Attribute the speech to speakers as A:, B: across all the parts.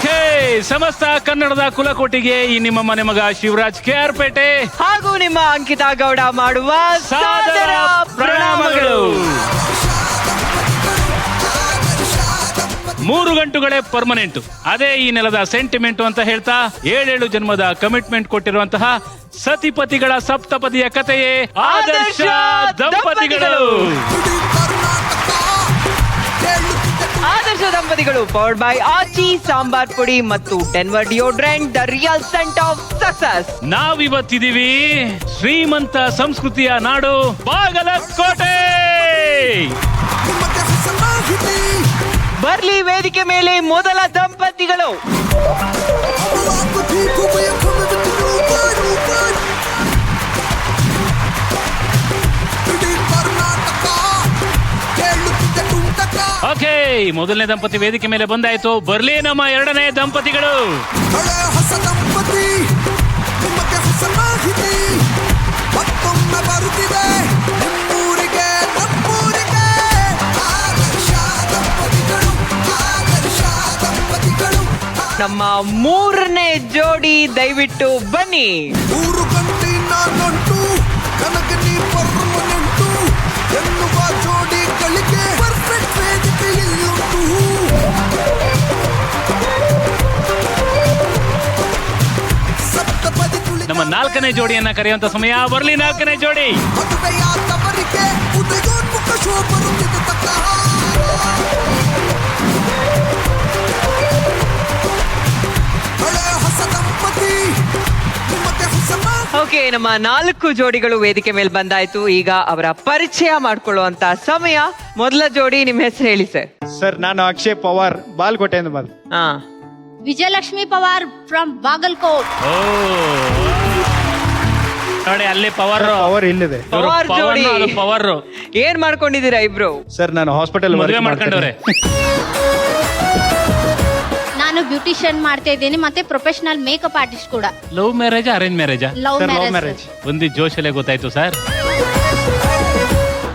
A: Okay, ಸಮಸ್ತ ಕನ್ನಡದ ಕುಲಕೋಟಿಗೆ ಈ ನಿಮ್ಮ ಮನೆ ಮಗ ಶಿವರಾಜ್ KR ಪೇಟೆ
B: ಹಾಗೂ ನಿಮ್ಮ ಅಂಕಿತಾ ಗೌಡ ಮಾಡುವ
A: ಸಾದರ ಪ್ರಣಾಮಗಳು. 3 ಗಂಟುಗಳೇ ಪರ್ಮನೆಂಟ್, ಅದೇ ಈ ನೆಲದ ಸೆಂಟಿಮೆಂಟ್ ಅಂತ ಹೇಳ್ತಾ 7 ಜನ್ಮದ ಕಮಿಟ್ಮೆಂಟ್ ಕೊಟ್ಟಿರುವಂತಹ ಸತಿಪತಿಗಳ ಸಪ್ತಪದಿಯ ಕಥೆಯೇ ಆದರ್ಶ ದಂಪತಿಗಳು.
B: ಆದರ್ಶ ದಂಪತಿಗಳು ಪವರ್ಡ್ ಬೈ ಆಚಿ ಸಾಂಬಾರ್ ಪುಡಿ ಮತ್ತು Denver deodorant, the real scent of success.
A: ನಾವಿವತ್ತಿದೀವಿ ಶ್ರೀಮಂತ ಸಂಸ್ಕೃತಿಯ ನಾಡು ಬಾಗಲಕೋಟೆ.
B: ಬರ್ಲಿ ವೇದಿಕೆ ಮೇಲೆ ಮೊದಲ ದಂಪತಿಗಳು.
A: ಓಕೆ, ಮೊದಲನೇ ದಂಪತಿ ವೇದಿಕೆ ಮೇಲೆ ಬಂದಾಯ್ತು. ಬರ್ಲಿ ನಮ್ಮ 2ನೇ ದಂಪತಿಗಳು.
C: ಹೊಸ ದಂಪತಿ ನಿಮಗೆ ಹೊಸ ಮಾಹಿತಿ ಮತ್ತೊಮ್ಮೆ ಬರುತ್ತಿದೆ ನಿಮ್ಮೂರಿಗೆ ನಮ್ಮೂರಿಗೆ. ಆದರ್ಶ ದಂಪತಿಗಳು, ಆದರ್ಶ ದಂಪತಿಗಳು.
B: ನಮ್ಮ 3ನೇ ಜೋಡಿ ದಯವಿಟ್ಟು ಬನ್ನಿ.
C: 3 ಗಂಟೆ ನಾನುಂಟು ನನಗೆ ನೀ ಪರ್ಮನೆಂಟು ಎನ್ನುವ ಜೋಡಿಗಳಿಗೆ ಪರ್ಫೆಕ್ಟ್ ವೇದಿಕೆ ಇಲ್ಲುಂಟು. ಸಪ್ತಪದಿ
A: ನಮ್ಮ 4ನೇ ಜೋಡಿಯನ್ನ ಕರೆಯುವಂತ ಸಮಯ. ಬರ್ಲಿ 4ನೇ ಜೋಡಿ.
C: ಮದುವೆಯಾದವರಿಗೆ ಉದಯೋನ್ಮುಖ ಶೋ ಬರುತ್ತಿದೆ ತಕ್ಕ. ಹಳೆ ಹೊಸ ದಂಪತಿ ನಿಮಗೆ ಹೊಸ
B: ಓಕೆ, ನಮ್ಮ 4 ಜೋಡಿಗಳು ವೇದಿಕೆ ಮೇಲೆ ಬಂದಾಯ್ತು. ಈಗ ಅವರ ಪರಿಚಯ ಮಾಡ್ಕೊಳ್ಳುವಂತ ಸಮಯ. ಮೊದಲ ಜೋಡಿ ನಿಮ್ಮ ಹೆಸರು ಹೇಳಿ ಸರ್.
D: ಸರ್, ನಾನು ಅಕ್ಷಯ್ ಪವಾರ್, ಬಾಲ್ಕೋಟೆಯಿಂದ ಬಂದು.
B: ಹಾ,
E: ವಿಜಯಲಕ್ಷ್ಮಿ ಪವಾರ್ ಫ್ರಮ್ ಬಾಗಲ್ಕೋಟ್.
A: ಓ ನೋಡಿ, ಅಲ್ಲಿ ಪವರ್
D: ಪವರ್ ಇಲ್ಲಿದೆ.
B: ಪವಾರ್ ಜೋಡಿ.
A: ಪವರ್
B: ಏನ್ ಮಾಡ್ಕೊಂಡಿದ್ದೀರಾ ಇಬ್ರು?
D: ಸರ್, ನಾನು ಹಾಸ್ಪಿಟಲ್
A: ಮದುವೆ ಮಾಡ್ಕೊಂಡವ್ರೆ.
E: ನಾನು ಬ್ಯೂಟಿಷಿಯನ್ ಮಾಡ್ತಾ ಇದ್ದೀನಿ, ಮತ್ತೆ ಪ್ರೊಫೆಷನಲ್ ಮೇಕಪ್ ಆರ್ಟಿಸ್ಟ್ ಕೂಡ.
A: ಲವ್ ಮ್ಯಾರೇಜ್ ಅರೇಂಜ್ ಮ್ಯಾರೇಜಾ?
E: Love
D: love
E: marriage.
D: ಮ್ಯಾರೇಜ್.
A: ಒಂದು ಜೋಶಲ್ಲೇ ಗೊತ್ತಾಯ್ತು ಸರ್.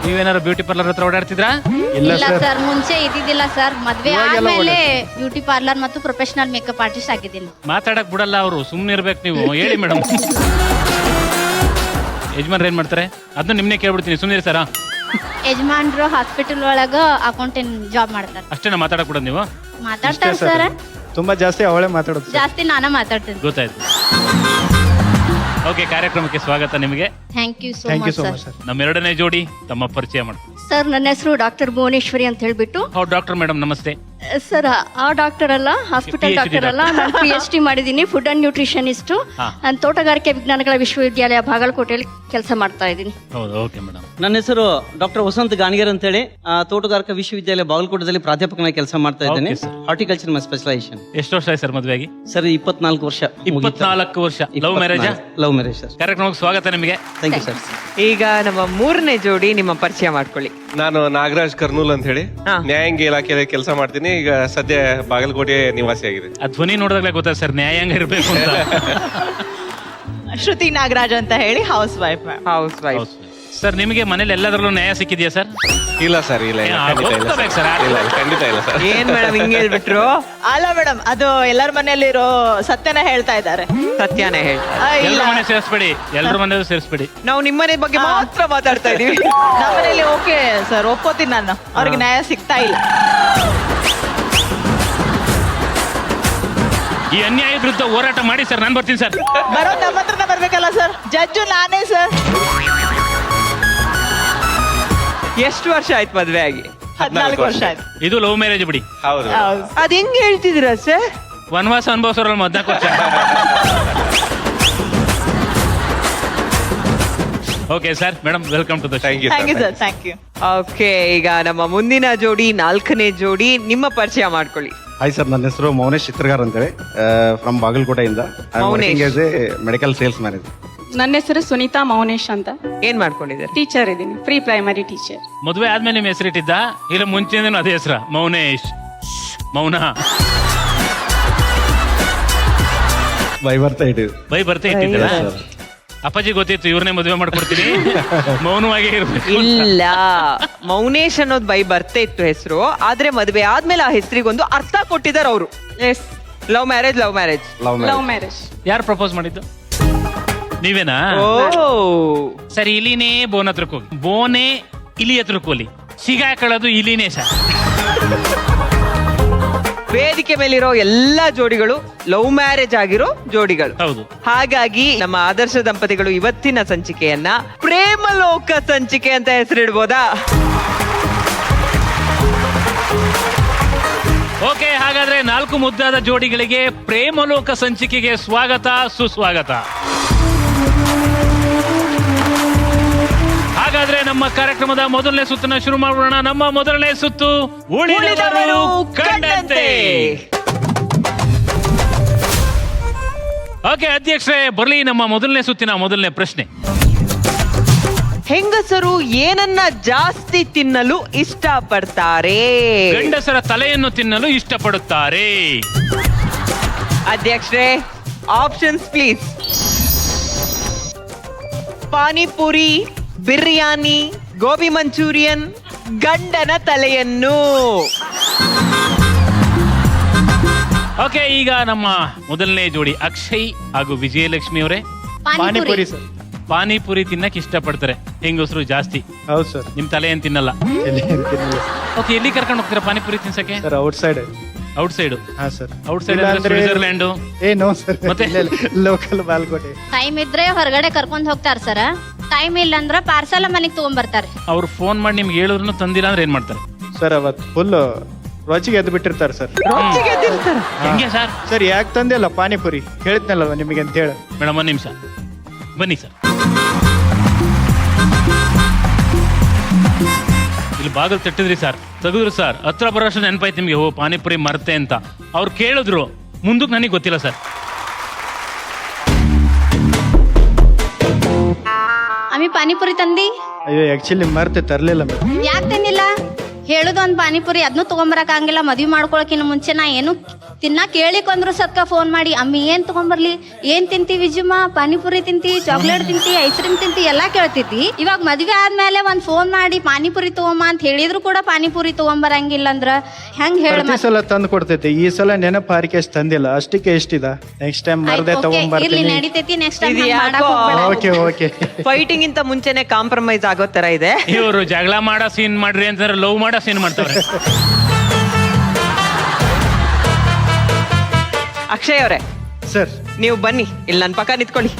A: ನೀವೇನಾರು ಬ್ಯೂಟಿ ಪಾರ್ಲರ್ ಹತ್ರ ಓಡಾಡ್ತಿದ್ರಾ?
D: ಇಲ್ಲ
E: ಇಲ್ಲ
D: ಸರ್.
E: ಸರ್, ಮುಂಚೆ ಇದ್ದಿದ್ದಿಲ್ಲ ಸರ್. ಮದ್ವೆ
D: ಇವಾಗೆಲ್ಲ
E: ಆದ್ಮೇಲೆ ಬ್ಯೂಟಿ ಪಾರ್ಲರ್ ಮತ್ತು ಪ್ರೊಫೆಷನಲ್ ಮೇಕಪ್ ಆರ್ಟಿಸ್ಟ್ ಆಗಿದ್ದೀನಿ.
A: ಮಾತಾಡಕ್ ಬಿಡಲ್ಲ ಅವರು, ಸುಮ್ನೆ ಇರ್ಬೇಕು ನೀವು. ಹೇಳಿ ಮೇಡಮ್. ಯಜಮಾನ್ರು ಏನ್ ಮಾಡ್ತಾರೆ ಅದನ್ನ ನಿಮ್ನೆ ಕೇಳ್ಬಿಡ್ತೀನಿ, ಸುಮ್ಮನೆ ಸರ.
E: ಯಜಮಾನ್ರು ಹಾಸ್ಪಿಟಲ್ ಒಳಗ ಅಕೌಂಟೆಂಟ್ ಜಾಬ್ ಮಾಡ್ತಾರೆ.
A: ಅಷ್ಟೇನಾ ಮಾತಾಡಕ್ ಬಿಡೋದು ನೀವು?
E: ಮಾತಾಡ್ತಾರೆ
D: ಸರ್.
E: ಸರ್,
D: ತುಂಬಾ ಜಾಸ್ತಿ ಅವಳೇ ಮಾತಾಡೋದು.
E: ಜಾಸ್ತಿ ನಾನ ಮಾತಾಡ್ತೀನಿ.
A: ಗೊತ್ತಾಯ್ತು. ಓಕೆ, ಕಾರ್ಯಕ್ರಮಕ್ಕೆ ಸ್ವಾಗತ ನಿಮಗೆ.
E: Thank you so
D: thank you
E: much
D: so
E: sir.
D: Much sir.
A: ನಮ್ಮ 2ನೇ ಜೋಡಿ ತಮ್ಮ ಪರಿಚಯ ಮಾಡ್ತೀವಿ.
F: ಸರ್, ನನ್ನ ಹೆಸರು ಡಾಕ್ಟರ್ ಭುವನೇಶ್ವರಿ ಅಂತ ಹೇಳ್ಬಿಟ್ಟು.
A: ಹೌದು ಡಾಕ್ಟರ್ ಮೇಡಮ್, ನಮಸ್ತೆ.
F: ಸರ್, ಆ ಡಾಕ್ಟರ್ ಅಲ್ಲ, ಹಾಸ್ಪಿಟಲ್
A: PhD
F: ಡಾಕ್ಟರ್ ಅಲ್ಲ. ನಾನು PhD ಮಾಡಿದ್ದೀನಿ, ಫುಡ್ ಅಂಡ್ ನ್ಯೂಟ್ರಿಷನಿಸ್ಟ್.
A: ಹಾ.
F: ನಾನು ತೋಟಗಾರಿಕೆ ವಿಜ್ಞಾನಗಳ ವಿಶ್ವವಿದ್ಯಾಲಯ ಬಾಗಲಕೋಟೆಯಲ್ಲಿ ಕೆಲಸ ಮಾಡ್ತಾ ಇದ್ದೀನಿ.
A: ಹೌದು, ಓಕೆ ಮೇಡಮ್.
G: ನನ್ನ ಹೆಸರು ಡಾಕ್ಟರ್ ವಸಂತ್ ಗಾಣಿಗೇರ್ ಅಂತೇಳಿ ತೋಟಗಾರಿಕಾ ವಿಶ್ವವಿದ್ಯಾಲಯ ಬಾಗಲಕೋಟೆಯಲ್ಲಿ ಪ್ರಾಧ್ಯಾಪಕನಾಗಿ ಕೆಲಸ ಮಾಡ್ತಾ ಇದ್ದೇನೆ.
A: Okay, sir.
G: ಹಾರ್ಟಿಕಲ್ಚರ್ ಮೈ ಸ್ಪೆಷಲೈಸೇಷನ್.
A: ಎಷ್ಟು ವರ್ಷ ಆಯ್ತು ಸರ್ ಮದುವೆಯಾಗಿ?
G: ಸರ್, 24 ವರ್ಷ.
A: 24 ವರ್ಷ. ಲವ್ ಮ್ಯಾರೇಜಾ?
G: Love marriage sir.
A: ಕಾರ್ಯಕ್ರಮಕ್ಕೆ ಸ್ವಾಗತ ನಿಮಗೆ.
G: Thank you sir.
B: ಈಗ ನಮ್ಮ 3ನೇ ಜೋಡಿ ನಿಮ್ಮ ಪರಿಚಯ ಮಾಡ್ಕೊಳ್ಳಿ.
H: ನಾನು ನಾಗರಾಜ್ ಕರ್ನೂಲ್ ಅಂತ ಹೇಳಿ
B: ಹಾ.
H: ನ್ಯಾಯಾಂಗ ಇಲಾಖೆಯಲ್ಲಿ ಕೆಲಸ ಮಾಡ್ತೀನಿ. ಈಗ ಸದ್ಯ ಬಾಗಲಕೋಟೆ ನಿವಾಸಿ ಆಗಿದೆ.
A: ಆ ಧ್ವನಿ ನೋಡಿದಾಗಲೇ ಗೊತ್ತಾಯ್ತು ಸರ್, ನ್ಯಾಯಾಂಗ ಇರ್ಬೇಕು ಅಂತ.
I: ಶ್ರುತಿ ನಾಗರಾಜ್ ಅಂತ ಹೇಳಿ house wife.
B: House wife.
A: Sir, ನಿಮಗೆ ಮನೇಲಿ ಎಲ್ಲದರಲ್ಲೂ ನ್ಯಾಯ ಸಿಕ್ಕಿದೆಯಾ ಸರ್?
H: ಇಲ್ಲ ಸರ್, ಇಲ್ಲ ಇಲ್ಲ, ಖಂಡಿತ ಇಲ್ಲ
A: ಗೊತ್ತಾಗ್ಬೇಕು
H: ಸರ್.
A: ಸರ್.
H: ಇಲ್ಲ, ಇಲ್ಲ, ಖಂಡಿತ ಇಲ್ಲ ಸರ್.
B: ಏನ್ ಮೇಡಮ್ ಹಿಂಗ್ ಹೇಳ್ಬಿಟ್ರು?
I: ಅಲ್ಲ ಮೇಡಮ್, ಅದು ಎಲ್ಲರ ಮನೆಯಲ್ಲಿರೋ ಸತ್ಯನ ಹೇಳ್ತಾ ಇದ್ದಾರೆ.
B: ಸತ್ಯನೇ ಹೇಳಿ.
A: ಎಲ್ಲರ ಮನೆ ಸೇರಿಸ್ಬೇಡಿ, ಎಲ್ಲರ ಮನೆ ಸೇರಿಸ್ಬೇಡಿ.
B: ನಾವು ನಿಮ್ಮನೆ ಬಗ್ಗೆ ಮಾತ್ರ ಮಾತಾಡ್ತಾ ಇದೀವಿ.
I: ನಮ್ಮ ಮನೇಲಿ ಓಕೆ ಸರ್, ಒಪ್ಪೋತೀನಿ ನಾನು. ಅವ್ರಿಗೆ ನ್ಯಾಯ ಸಿಗ್ತಾ ಇಲ್ಲ.
A: ಈ ಅನ್ಯಾಯ ವಿರುದ್ಧ ಹೋರಾಟ ಮಾಡಿ ಸರ್, ನಾನು ಬರ್ತೀನಿ ಸರ್.
I: ಬರೋ ನಮ್ಮ ಹತ್ರನೇ ಬರ್ಬೇಕಲ್ಲ ಸರ್. ಜಡ್ಜು ನಾನೇ ಸರ್.
B: ಎಷ್ಟು ವರ್ಷ ಆಯ್ತು ಮದ್ವೆ ಆಗಿ?
I: 14 ವರ್ಷ ಆಯ್ತು.
A: ಇದು ಲವ್ ಮ್ಯಾರೇಜ್ ಬಿಡಿ.
H: ಹೌದು.
I: ಹೌದು.
B: ಅದ್ ಹೆಂಗ್ ಹೇಳ್ತಿದ್ದೀರಾ ಸರ್?
A: ವನವಾಸ ಅನುಭವಿಸೋರಲ್ಲ 14 ವರ್ಷ. Okay sir, madam welcome to the
H: thank you
I: thank you
H: sir.
I: Sir, thank you.
B: Okay, ಈಗ ನಮ್ಮ ಮುಂದಿನ ಜೋಡಿ 4ನೇ ಜೋಡಿ ನಿಮ್ಮ ಪರಿಚಯ ಮಾಡ್ಕೊಳ್ಳಿ.
D: ಹಾಯ್ ಸರ್, ನನ್ನ ಹೆಸರು ಮೌನೇಶ್ ಚಿತ್ರಗಾರ್ ಅಂತೇಳಿ, ಫ್ರಮ್ ಬಾಗಲಕೋಟೆಯಿಂದ.
B: ಮೌನೇಶ್.
D: Medical sales manager.
J: ನನ್ನ ಹೆಸರು ಸುನೀತಾ ಮೌನೇಶ್ ಅಂತ.
B: ಏನ್ ಮಾಡ್ಕೊಂಡಿದ್ದಾರೆ?
J: ಟೀಚರ್ ಇದ್ದೀನಿ, ಪ್ರೀ ಪ್ರೈಮರಿ ಟೀಚರ್.
A: ಮದುವೆ ಆದ್ಮೇಲೆ ನಿಮ್ಮ ಹೆಸರಿಟ್ಟಿದ್ದ ಇಲ್ಲ ಮುಂಚೆನೇನು ಅದೇ ಹೆಸರ? ಮೌನೇಶ್, ಮೌನ
D: ಬೈ ಬರ್ತಾ ಇಟ್ಟಿದ್ದು.
A: ಬೈ ಬರ್ತಾ ಇಟ್ಟಿದ್ದೀರಾ? ಅಪ್ಪಾಜಿ ಗೊತ್ತಿತ್ತು ಇವ್ರನ್ನೇ ಮದುವೆ ಮಾಡ್ಕೊಡ್ತೀನಿ, ಮೌನವಾಗಿ ಇರ್ಬೇಕು.
B: ಇಲ್ಲ, ಮೌನೇಶ್ ಅನ್ನೋದು ಬೈ ಬರ್ತಾ ಇತ್ತು ಹೆಸರು. ಆದ್ರೆ ಮದ್ವೆ ಆದ್ಮೇಲೆ ಆ ಹೆಸರಿಗೊಂದು ಅರ್ಥ ಕೊಟ್ಟಿದ್ದಾರೆ ಅವರು.
J: Yes,
B: love marriage
D: love
J: love marriage.
A: ಯಾರು ಪ್ರಪೋಸ್ ಮಾಡಿದ್ದು? ನೀವೇನಾ?
B: ಓ
A: ಸರಿ, ಇಲಿನೇ ಬೋನ್ ಹತ್ರಕ್ಕೆ ಹೋಗಿ, ಬೋನೇ ಇಲಿ ಹತ್ರಕ್ಕೆ ಹೋಲಿ, ಸಿಗಾಕೊಳ್ಳೋದು ಇಲಿನೇ ಸರ್.
B: ವೇದಿಕೆ ಮೇಲಿರೋ ಎಲ್ಲಾ ಜೋಡಿಗಳು ಲವ್ ಮ್ಯಾರೇಜ್ ಆಗಿರೋ ಜೋಡಿಗಳು.
A: ಹೌದು.
B: ಹಾಗಾಗಿ ನಮ್ಮ ಆದರ್ಶ ದಂಪತಿಗಳು ಇವತ್ತಿನ ಸಂಚಿಕೆಯನ್ನ ಪ್ರೇಮಲೋಕ ಸಂಚಿಕೆ ಅಂತ ಹೆಸರಿಡ್ಬೋದಾ?
A: ಓಕೆ, ಹಾಗಾದ್ರೆ 4 ಮುದ್ದಾದ ಜೋಡಿಗಳಿಗೆ ಪ್ರೇಮಲೋಕ ಸಂಚಿಕೆಗೆ ಸ್ವಾಗತ, ಸುಸ್ವಾಗತ. ಹಾಗಾದ್ರೆ ನಮ್ಮ ಕಾರ್ಯಕ್ರಮದ ಮೊದಲನೇ ಸುತ್ತನ್ನ ಶುರು ಮಾಡೋಣ. ನಮ್ಮ ಮೊದಲನೇ ಸುತ್ತು ಉಳಿದವರು ಕಂಡಂತೆ. ಓಕೆ ಅಧ್ಯಕ್ಷರೇ, ಬರ್ಲಿ ನಮ್ಮ ಮೊದಲನೇ ಸುತ್ತಿನ ಮೊದಲನೇ ಪ್ರಶ್ನೆ.
B: ಹೆಂಗಸರು ಏನನ್ನ ಜಾಸ್ತಿ ತಿನ್ನಲು ಇಷ್ಟಪಡ್ತಾರೆ?
A: ಗಂಡಸರ ತಲೆಯನ್ನು ತಿನ್ನಲು ಇಷ್ಟಪಡುತ್ತಾರೆ.
B: ಅಧ್ಯಕ್ಷರೇ, options please. Panipuri, biryani, gobi manchurian, ಗಂಡನ ತಲೆಯನ್ನು.
A: ಓಕೆ, ಈಗ ನಮ್ಮ ಮೊದಲನೇ ಜೋಡಿ ಅಕ್ಷಯ್ ಹಾಗೂ ವಿಜಯಲಕ್ಷ್ಮಿ ಅವರೇ.
E: ಪಾನಿಪುರಿ
A: ಪಾನಿಪುರಿ ತಿನ್ನಕ್ ಇಷ್ಟಪಡ್ತಾರೆ ಹೆಂಗಸರು ಜಾಸ್ತಿ.
D: ಹೌದು ಸರ್.
A: ನಿಮ್ ತಲೆ ಏನ್ ತಿನ್ನಲ್ಲ. ಓಕೆ, ಎಲ್ಲಿ ಕರ್ಕೊಂಡು ಹೋಗ್ತೀರಾ ಪಾನಿಪುರಿ ತಿನ್ಸಕ್ಕೆ?
D: Sir outside.
A: Outside?
D: ಹಾ ಸರ್.
A: ಔಟ್ ಸೈಡ್ ಅಂದ್ರೆ ಸ್ವಿಟ್ಜರ್ಲ್ಯಾಂಡ್?
D: ನೋ ಸರ್,
A: ಮತ್ತೆ
D: ಲೋಕಲ್ ಬಾಲ್ಕೋಟೆ.
E: ಟೈಮ್ ಇದ್ರೆ ಹೊರಗಡೆ ಕರ್ಕೊಂಡ್ ಹೋಗ್ತಾರ ಸರ್. ಟೈಮ್ ಇಲ್ಲ ಅಂದ್ರ ಪಾರ್ಸಲ್ ಮನೆಗ್ ತಗೊಂಡ್ಬರ್ತಾರೆ.
A: ಅವ್ರು ಫೋನ್ ಮಾಡಿ ನಿಮ್ಗೆ ಹೇಳಿದ್ರು ತಂದಿಲ್ಲ ಅಂದ್ರೆ ಏನ್ ಮಾಡ್ತಾರೆ
D: ಸರ್? ಅವತ್ತು ಫುಲ್ ರೋಚಿಗೆ ಎದ್ದು ಬಿಟ್ಟಿರ್ತಾರೆ ಸರ್.
A: ಹೆಂಗೆ ಸರ್?
D: ಸರ್ ಯಾಕೆ ತಂದಿಲ್ಲ ಪಾನಿಪುರಿ ಹೇಳ್ತನಲ್ವ ನಿಮಗೆ ಅಂತ ಹೇಳಿ.
A: ಮೇಡಮ್, ಒಂದ್ ನಿಮಿಷ ಬನ್ನಿ ಸರ್. ಇಲ್ಲಿ ಬಾಗಿಲು ತಟ್ಟಿದ್ರಿ ಸರ್, ತೆಗೆದ್ರು ಸರ್. ಹತ್ರ ಬರೋಷ್ಟು ನೆನಪಾಯ್ತು ನಿಮ್ಗೆ, ಓ ಪಾನಿಪುರಿ ಮರ್ತೆ ಅಂತ. ಅವ್ರು ಕೇಳಿದ್ರು, ಮುಂದಕ್ಕೆ ನನಗೆ ಗೊತ್ತಿಲ್ಲ ಸರ್.
E: ಆಮಿ ಪಾನಿಪುರಿ ತಂದಿ?
D: ಅಯ್ಯೋ ಆಕ್ಚುಲಿ ಮರ್ತೆ ತರ್ಲಿಲ್ಲ ಮೇಡಮ್.
E: ಯಾಕೆ ತಂದಿಲ್ಲ? ಹೇಳುದು ಒಂದ್ ಪಾನಿಪುರಿ, ಅದನ್ನು ತಗೊಂಬರಕ್ ಆಗಂಗಿಲ್ಲ. ಮದ್ವಿ ಮಾಡ್ಕೊಳಕಿನ್ನ ಮುಂಚೆ ನಾ ಏನು ತಿನ್ನ ಕೇಳಿಕ್ ಅಂದ್ರು ಸತ್ಕ ಫೋನ್ ಮಾಡಿ, ಅಮ್ಮಿ ಏನ್ ತಗೊಂಬರ್ಲಿ, ಏನ್ ತಿಂತಿ ವಿಜುಮ, ಪಾನಿಪುರಿ ತಿಂತಿ, ಚಾಕ್ಲೇಟ್ ತಿಂತಿ, ಐಸ್ ಕ್ರೀಮ್ ತಿಂತಿ ಎಲ್ಲಾ ಕೇಳ್ತಿದ್ದಿ. ಇವಾಗ ಮದ್ವೆ ಆದ್ಮೇಲೆ ಒಂದ್ ಫೋನ್ ಮಾಡಿ ಪಾನಿಪುರಿ ತಗೊಂಬ ಅಂತ ಹೇಳಿದ್ರು ಕೂಡ ಪಾನಿಪುರಿ ತಗೊಂಬರಂಗಿಲ್ಲ ಅಂದ್ರ ಹೆಂಗ್ ಹೇಳ?
D: ಪ್ರತಿ ಸಲ ತಂದು ಕೊಡ್ತೈತಿ, ಈ ಸಲ ನೆನಪು ಹಾರಿಕೆ ತಂದಿಲ್ಲ, ಅಷ್ಟಕ್ಕೆ ಎಷ್ಟಿದ. ನೆಕ್ಸ್ಟ್ ಟೈಮ್ ಮರ್ದೆ
E: ಇರ್ಲಿ,
D: ತಗೊಂಡ್ಬರ್ತೀನಿ.
E: ನಡೀತೈತಿ. ನೆಕ್ಸ್ಟ್
B: ಇದು
E: ಟೈಮ್
B: ಯಾಕೋ
D: ಓಕೆ ಓಕೆ.
B: ಫೈಟಿಂಗ್ ಇಂತ ಮುಂಚೆನೆ ಕಾಂಪ್ರಮೈಸ್ ಆಗೋ ತರ ಇದೆ.
A: ಇವರು ಜಗಳ ಮಾಡೋ ಸೀನ್ ಮಾಡ್ರಿ ಅಂತಂದ್ರೆ ಲವ್ ಮಾಡೋ ಸೀನ್ ಮಾಡ್ತಾರೆ.
B: ಅಕ್ಷಯ್ ಅವರೇ
D: ಸರ್,
B: ನೀವು ಬನ್ನಿ, ಇಲ್ಲಿ ನನ್ನ ಪಕ್ಕ ನಿಂತ್ಕೊಳ್ಳಿ.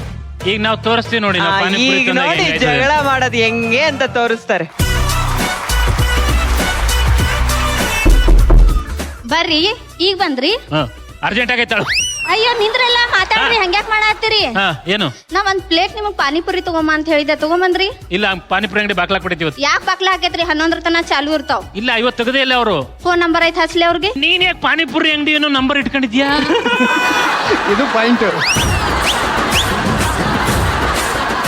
A: ಈಗ ನಾವು ತೋರಿಸ್ತೀವಿ ನೋಡಿ, ನಾವು ಪಾನಿಪುರಿ
B: ಈಗ
A: ತಂದಾಗ
B: ನೋಡಿ
A: ಹೆಂಗಾಯ್ತದೆ.
B: ಜಗಳ ಮಾಡೋದು ಹೆಂಗೆ ಅಂತ ತೋರಿಸ್ತಾರೆ.
E: ಬರ್ರಿ, ಈಗ ಬಂದ್ರಿ?
A: ಅರ್ಜೆಂಟ್ ಆಗೈತಾಳು.
E: ಅಯ್ಯೋ ನಿಂದ್ರಲ್ಲ, ಮಾತಾಡ್ರಿ, ಹಂಗ್ಯಾಕ್ ಮಾಡತ್ತೀರಿ?
A: ಏನು?
E: ನಾ ಒಂದ್ ಪ್ಲೇಟ್ ನಿಮಗ್ ಪಾನಿಪುರಿ ತಗೊಂಬ ಅಂತ ಹೇಳಿದ್ದೆ, ತಗೊಂಬಂದ್ರಿ?
A: ಇಲ್ಲ, ಪಾನಿಪುರಿ ಅಂಗಡಿ ಬಾಕ್ಲಾಕ್ ಬಿಟ್ಟಿತ್ತು.
E: ಯಾಕೆ ಬಾಕ್ಲ ಹಾಕೈತ್ರಿ? 11 ತನ ಚಾಲು ಇರ್ತಾವ್.
A: ಇಲ್ಲ, ಇವತ್ತು ತೆಗದೇ ಇಲ್ಲ ಅವರು.
E: ಫೋನ್ ನಂಬರ್ ಐತ್, ಹಚ್ಲಿ ಅವ್ರಿಗೆ.
A: ನೀನ್ ಯಾಕೆ ಪಾನಿಪುರಿ ಅಂಗಡಿ ಏನೋ ನಂಬರ್ ಇಟ್ಕೊಂಡಿದ್ಯಾ?
D: ಇದು ಪಾಯಿಂಟ್.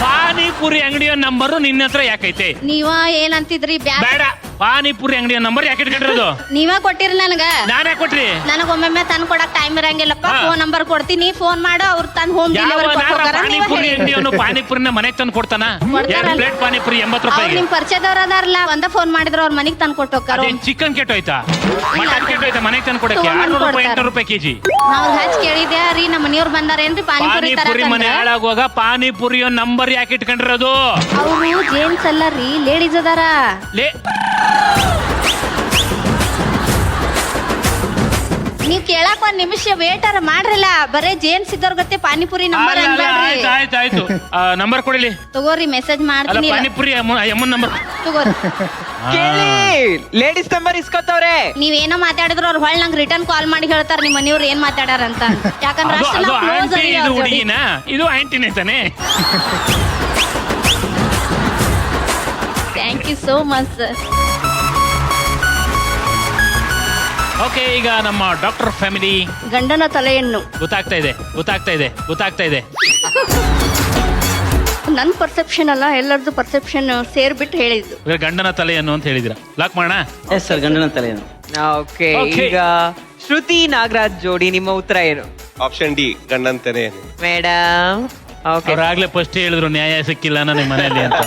A: ಪಾನಿಪುರಿ ಅಂಗಡಿಯ ನಂಬರ್ ನಿನ್ನ ಹತ್ರ ಯಾಕೈತೆ?
E: ನೀವ ಏನಂತಿದ್ರಿ?
A: ಬೇಡ, ಪಾನಿಪುರಿ ಅಂಗಡಿಯ ನಂಬರ್ ಯಾಕೆ ಇಟ್ಕೊಂಡಿರೋದು?
E: ನೀವ ಕೊಟ್ಟಿರಿ ನನಗ.
A: ನಾನೇ ಕೊಟ್ರಿ?
E: ನನಗ ಒಮ್ಮೊಮ್ಮೆ ತಂದ್ ಕೊಡಕ್ ಟೈಮ್ ಇರಂಗಿಲ್ಲಪ್ಪ. ಫೋನ್ ನಂಬರ್ ಕೊಡ್ತೀನಿ, ಫೋನ್ ಮಾಡು, ಅವ್ರ ತಂದ್ ಹೋಮ್ ಡೆಲಿವರಿ
A: ಪಾನಿಪುರಿ ಅಂಗಡಿಯವನು ಪಾನಿಪುರಿನ ಮನೆಗ್ ತಂದು ಕೊಡ್ತಾನ? 2 ಪ್ಲೇಟ್ ಪಾನಿಪುರಿ 80 ರೂಪಾಯಿ.
E: ನಿಮ್ ಪರಿಚಯದವ್ರ ಅದಾರಲ್ಲ, ಒಂದ ಫೋನ್ ಮಾಡಿದ್ರ ಅವ್ರ ಮನಿಗ್ ತಂದ್ ಕೊಟ್ಟು ಹೋಗ್ತಾರ.
A: ಚಿಕನ್ ಕೆಟ್ಟೋಯ್ತಾ? ಮಟನ್ ಕೆಟ್ಟೋಯ್ತಾ? ಮನೆಗ್ ತಂದು ಕೊಡಕ್ಕೆ 600 ರೂಪಾಯಿ 800 ರೂಪಾಯಿ ಕೆಜಿ.
E: ನಾವ್ ಹಚ್ ಕೇಳಿದ್ಯಾ ರೀ, ನಮ್ಮ ಮನೆಯವ್ರು ಬಂದಾರೇನ್ರಿ ಪಾನಿಪುರಿ
A: ಪಾನಿಪುರಿ ಮನೆ ಹಾಳಾಗುವಾಗ ಪಾನಿಪುರಿಯ ನಂಬರ್ ಯಾಕೆ ಇಟ್ಕೊಂಡಿರೋದು?
E: ಅವ್ರು ಜೇನ್ಸ್ ಅಲ್ಲ ರೀ, ಲೇಡೀಸ್ ಅದಾರ. ನೀವ್ ಕೇಳಕ್ ಒಂದ್ ನಿಮಿಷ ವೇಟರ್ ಮಾಡ್ರಲ್ಲ, ಬರೇ ಜೇನ್ಸ್ ಇದ್ದವ್ರ ಗತ್ತೆ ಪಾನಿಪುರಿ ನಂಬರ್ ಅನ್ಬೇಡ್ರಿ.
A: ಆಯ್ತು, ನಂಬರ್ ಕೊಡಿಲಿ.
E: ತಗೋರಿ, ಮೆಸೇಜ್
A: ಅಲ್ಲ,
E: ಮಾಡ್ತೀನಿ.
A: ಪಾನಿಪುರಿ ಅಮ್ಮನ್ ನಂಬರ್
E: ತಗೋರಿ.
B: ಕೇಳಿ, ಲೇಡೀಸ್ ನಂಬರ್ ಇಸ್ಕೊತವ್ರೆ.
E: ನೀವೇನೋ ಮಾತಾಡಿದ್ರು ಅವ್ರು ಹೊಳ್ ನಂಗೆ ರಿಟರ್ನ್ ಕಾಲ್ ಮಾಡಿ ಹೇಳ್ತಾರ ನಿಮ್ಮ ಮನೆಯವ್ರು ಏನ್ ಮಾತಾಡಾರ ಅಂತ. ಯಾಕಂದ್ರೆ ಅಷ್ಟು
A: ಅದು
E: ನಾವು ಕ್ಲೋಸ್
A: ಆಂಟಿ,
E: ಅದೀವಿ
A: ಇದು
E: ಅವ್ರ ಜೋಡಿ.
A: ಹುಡುಗಿನ, ಇದು ಆಂಟಿನೇ ತಾನೆ?
E: Thank you so much sir.
A: Okay, ಈಗ ನಮ್ಮ ಡಾಕ್ಟರ್ ಫ್ಯಾಮಿಲಿ.
F: ಗಂಡನ ತಲೆಯನ್ನು.
A: ಗೊತ್ತಾಗ್ತಾ ಇದೆ.
F: ನನ್ನ ಪರ್ಸೆಪ್ಷನ್ ಅಲ್ಲ, ಎಲ್ಲರದ್ದು ಪರ್ಸೆಪ್ಷನ್ ಸೇರ್ಬಿಟ್ಟು ಹೇಳಿದ್ದು.
A: ಈಗ ಗಂಡನ ತಲೆಯನ್ನು ಅಂತ ಹೇಳಿದಿರ. ಲಾಕ್ ಮಾಡೋಣ?
G: ಎಸ್ ಸರ್, ಗಂಡನ ತಲೆಯನ್ನು.
B: Okay,
A: Okay.
B: ಈಗ ಶ್ರುತಿ ನಾಗರಾಜ್ ಜೋಡಿ, ನಿಮ್ಮ ಉತ್ತರ ಏನು?
H: ಆಪ್ಷನ್ ಡಿ, ಗಂಡಂತಾನೆ.
B: Madam, okay.
A: ಅವ್ರಾಗ್ಲೇ ಫಸ್ಟ್ ಹೇಳಿದ್ರು ನ್ಯಾಯ ಸಿಕ್ಕಿಲ್ಲ ನನಗೆ ಮನೆಯಲ್ಲಿ ಅಂತ.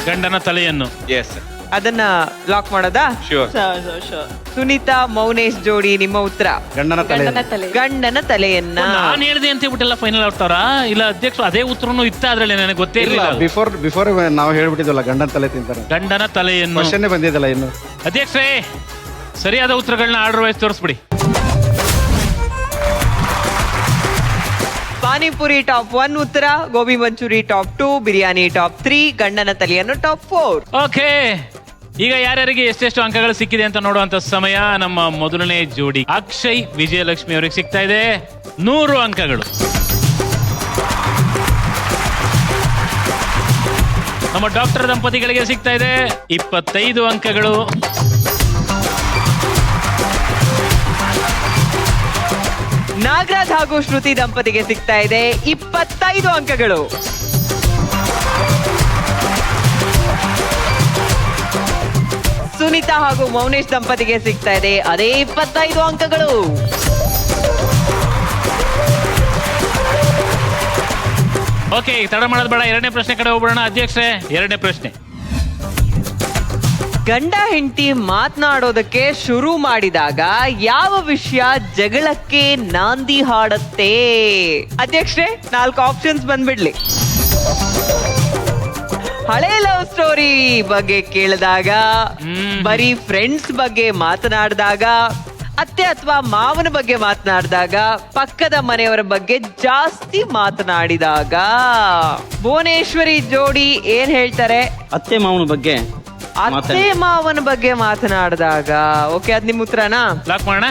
A: ಗಂಡನ ತಲೆಯನ್ನು.
H: ಎಸ್.
B: ಅದನ್ನ ಲಾಕ್ ಮಾಡೋದಾ?
H: ಶ್ಯೂರ್.
B: ಸುನೀತಾ ಮೌನೇಶ್ ಜೋಡಿ ನಿಮ್ಮ ಉತ್ತರ
J: ಗಂಡನ ತಲೆ.
B: ಗಂಡನ ತಲೆಯನ್ನ.
A: ನಾನು ಹೇಳಿದೆ ಅಂತ ಹೇಳ್ಬಿಟ್ಟೆಲ್ಲ ಫೈನಲ್ ಆಗ್ತಾರ ಇಲ್ಲ ಅಧ್ಯಕ್ಷರು ಅದೇ ಉತ್ತರನು ಇತ್ತ ಅದ್ರಲ್ಲಿ ನನಗೆ ಗೊತ್ತೇ
D: ಇಲ್ಲ
A: ಇರಲಿಲ್ಲ.
D: ಬಿಫೋರ್ ನಾವು ಹೇಳ್ಬಿಟ್ಟಿದ್ವಲ್ಲ ಗಂಡನ ತಲೆ ತಿಂತಾರೆ.
A: ಗಂಡನ ತಲೆಯನ್ನು
D: ಕ್ವಶನ್ನೇ ಬಂದಿದ್ದಲ್ಲ ಇನ್ನು.
A: ಅಧ್ಯಕ್ಷರೇ ಸರಿಯಾದ ಉತ್ತರಗಳನ್ನ ಆರ್ಡರ್ ವೈಸ್ ತೋರಿಸ್ಬಿಡಿ.
B: ಪಾನಿಪುರಿ ಟಾಪ್ 1 ಉತ್ತರ, ಗೋಬಿ ಮಂಚೂರಿ ಟಾಪ್ 2, ಬಿರಿಯಾನಿ ಟಾಪ್ 3, ಗಂಡನ ತಲೆಯನ್ನು ಟಾಪ್ 4.
A: ಓಕೆ, ಈಗ ಯಾರ್ಯಾರಿಗೆ ಎಷ್ಟೆಷ್ಟು ಅಂಕಗಳು ಸಿಕ್ಕಿದೆ ಅಂತ ನೋಡುವಂತ ಸಮಯ. ನಮ್ಮ ಮೊದಲನೇ ಜೋಡಿ ಅಕ್ಷಯ್ ವಿಜಯಲಕ್ಷ್ಮಿ ಅವರಿಗೆ ಸಿಗ್ತಾ ಇದೆ 100 ಅಂಕಗಳು. ನಮ್ಮ ಡಾಕ್ಟರ್ ದಂಪತಿಗಳಿಗೆ ಸಿಗ್ತಾ ಇದೆ 25 ಅಂಕಗಳು.
B: ನಾಗರಾಜ್ ಹಾಗೂ ಶ್ರುತಿ ದಂಪತಿಗೆ ಸಿಗ್ತಾ ಇದೆ 25 ಅಂಕಗಳು. ಸುನೀತಾ ಹಾಗೂ ಮೌನೇಶ್ ದಂಪತಿಗೆ ಸಿಗ್ತಾ ಇದೆ ಅದೇ 25 ಅಂಕಗಳು.
A: ಓಕೆ, ತಡ ಮಾಡೋದು ಬೇಡ, ಎರಡನೇ ಪ್ರಶ್ನೆ ಕಡೆ ಹೋಗ್ಬಿಡೋಣ. ಅಧ್ಯಕ್ಷರೇ, ಎರಡನೇ ಪ್ರಶ್ನೆ.
B: ಗಂಡ ಹೆಂಡತಿ ಮಾತನಾಡೋದಕ್ಕೆ ಶುರು ಮಾಡಿದಾಗ ಯಾವ ವಿಷಯ ಜಗಳಕ್ಕೆ ನಾಂದಿ ಹಾಡತ್ತೆ? ಅಧ್ಯಕ್ಷರೇ, 4 ಆಪ್ಷನ್ಸ್ ಬಂದ್ಬಿಡ್ಲಿ. ಹಳೆ ಲವ್ ಸ್ಟೋರಿ ಬಗ್ಗೆ ಕೇಳಿದಾಗ, ಬರೀ ಫ್ರೆಂಡ್ಸ್ ಬಗ್ಗೆ ಮಾತನಾಡಿದಾಗ, ಅತ್ತೆ ಅಥವಾ ಮಾವನ ಬಗ್ಗೆ ಮಾತನಾಡಿದಾಗ, ಪಕ್ಕದ ಮನೆಯವರ ಬಗ್ಗೆ ಜಾಸ್ತಿ ಮಾತನಾಡಿದಾಗ. ಭುವನೇಶ್ವರಿ ಜೋಡಿ ಏನ್ ಹೇಳ್ತಾರೆ?
G: ಅತ್ತೆ ಮಾವನ ಬಗ್ಗೆ
B: ಅತ್ತೆ ಮಾವನ ಬಗ್ಗೆ ಮಾತನಾಡಿದಾಗ. ಓಕೆ, ಅದ್ ನಿಮ್ ಉತ್ತರನಾ?
A: ಲಾಕ್ ಮಾಡೋಣ.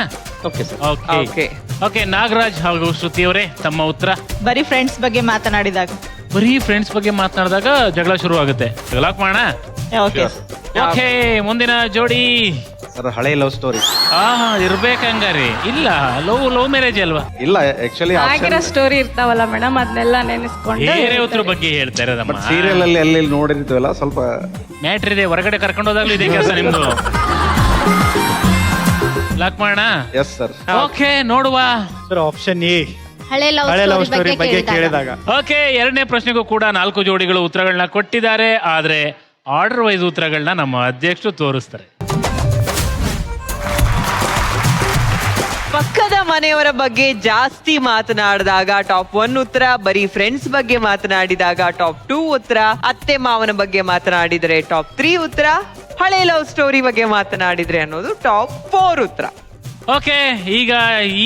G: Okay sir.
B: Okay.
A: Okay, Nagaraj ಹಾಗೂ ಶ್ರುತಿ ಅವರೇ ತಮ್ಮ ಉತ್ತರ.
I: ಬರೀ ಫ್ರೆಂಡ್ಸ್ ಬಗ್ಗೆ ಮಾತನಾಡಿದಾಗ.
A: ಬರೀ ಫ್ರೆಂಡ್ಸ್ ಬಗ್ಗೆ ಮಾತನಾಡಿದಾಗ ಜಗಳ ಶುರು ಆಗುತ್ತೆ. ಲಾಕ್ ಮಾಡೋಣ.
I: ಓಕೆ.
A: ಓಕೆ, ಮುಂದಿನ ಜೋಡಿ
D: ಸರ್ ಹಳೆ ಲವ್ ಸ್ಟೋರಿ.
A: ಇರ್ಬೇಕಂಗಾರಿ. ಇಲ್ಲ, ಲವ್ ಮ್ಯಾರೇಜ್ ಅಲ್ವಾ?
D: ಇಲ್ಲ ಆಕ್ಚುಲಿ
J: ಆಗಿರೋ ಸ್ಟೋರಿ ಇರ್ತಾವಲ್ಲ ಮೇಡಮ್, ಅದನ್ನೆಲ್ಲ ನೆನೆಸ್ಕೊಂಡು
A: ಬೇರೆ ಉತ್ತರ ಬಗ್ಗೆ ಹೇಳ್ತಾರೆ. ನಮ್ಮ
D: ಸೀರಿಯಲ್ ಅಲ್ಲಿ ಅಲ್ಲಿ ನೋಡಿರ್ತೀವಲ್ಲ ಸ್ವಲ್ಪ
A: ಮ್ಯಾಟ್ರ್ ಇದೆ. ಹೊರಗಡೆ ಕರ್ಕೊಂಡು ಹೋದಾಗ್ಲೂ ಇದೇ ಕೆಲಸ ನಿಮ್ದು. ಲಾಕ್ ಮಾಡೋಣ.
D: Yes sir.
A: ಓಕೆ, ನೋಡುವ.
D: ಸರ್ ಆಪ್ಷನ್ ಎ
E: ಹಳೆ ಲವ್ ಸ್ಟೋರಿ ಬಗ್ಗೆ ಕೇಳಿದಾಗ.
A: ಓಕೆ, ಎರಡನೇ ಪ್ರಶ್ನೆಗೂ ಕೂಡ 4 ಜೋಡಿಗಳು ಉತ್ತರಗಳನ್ನ ಕೊಟ್ಟಿದ್ದಾರೆ. ಆದ್ರೆ ಆರ್ಡರ್ ವೈಸ್ ಉತ್ತರಗಳನ್ನ ನಮ್ಮ ಅಧ್ಯಕ್ಷರು ತೋರಿಸ್ತಾರೆ.
B: ಪಕ್ಕದ ಮನೆಯವರ ಬಗ್ಗೆ ಜಾಸ್ತಿ ಮಾತನಾಡಿದಾಗ ಟಾಪ್ 1 ಉತ್ತರ, ಬರೀ ಫ್ರೆಂಡ್ಸ್ ಬಗ್ಗೆ ಮಾತನಾಡಿದಾಗ ಟಾಪ್ 2 ಉತ್ತರ, ಅತ್ತೆ ಮಾವನ ಬಗ್ಗೆ ಮಾತನಾಡಿದ್ರೆ ಟಾಪ್ 3 ಉತ್ತರ, ಹಳೆ ಲವ್ ಸ್ಟೋರಿ ಬಗ್ಗೆ ಮಾತನಾಡಿದ್ರೆ ಅನ್ನೋದು ಟಾಪ್ 4 ಉತ್ತರ.
A: ಓಕೆ, ಈಗ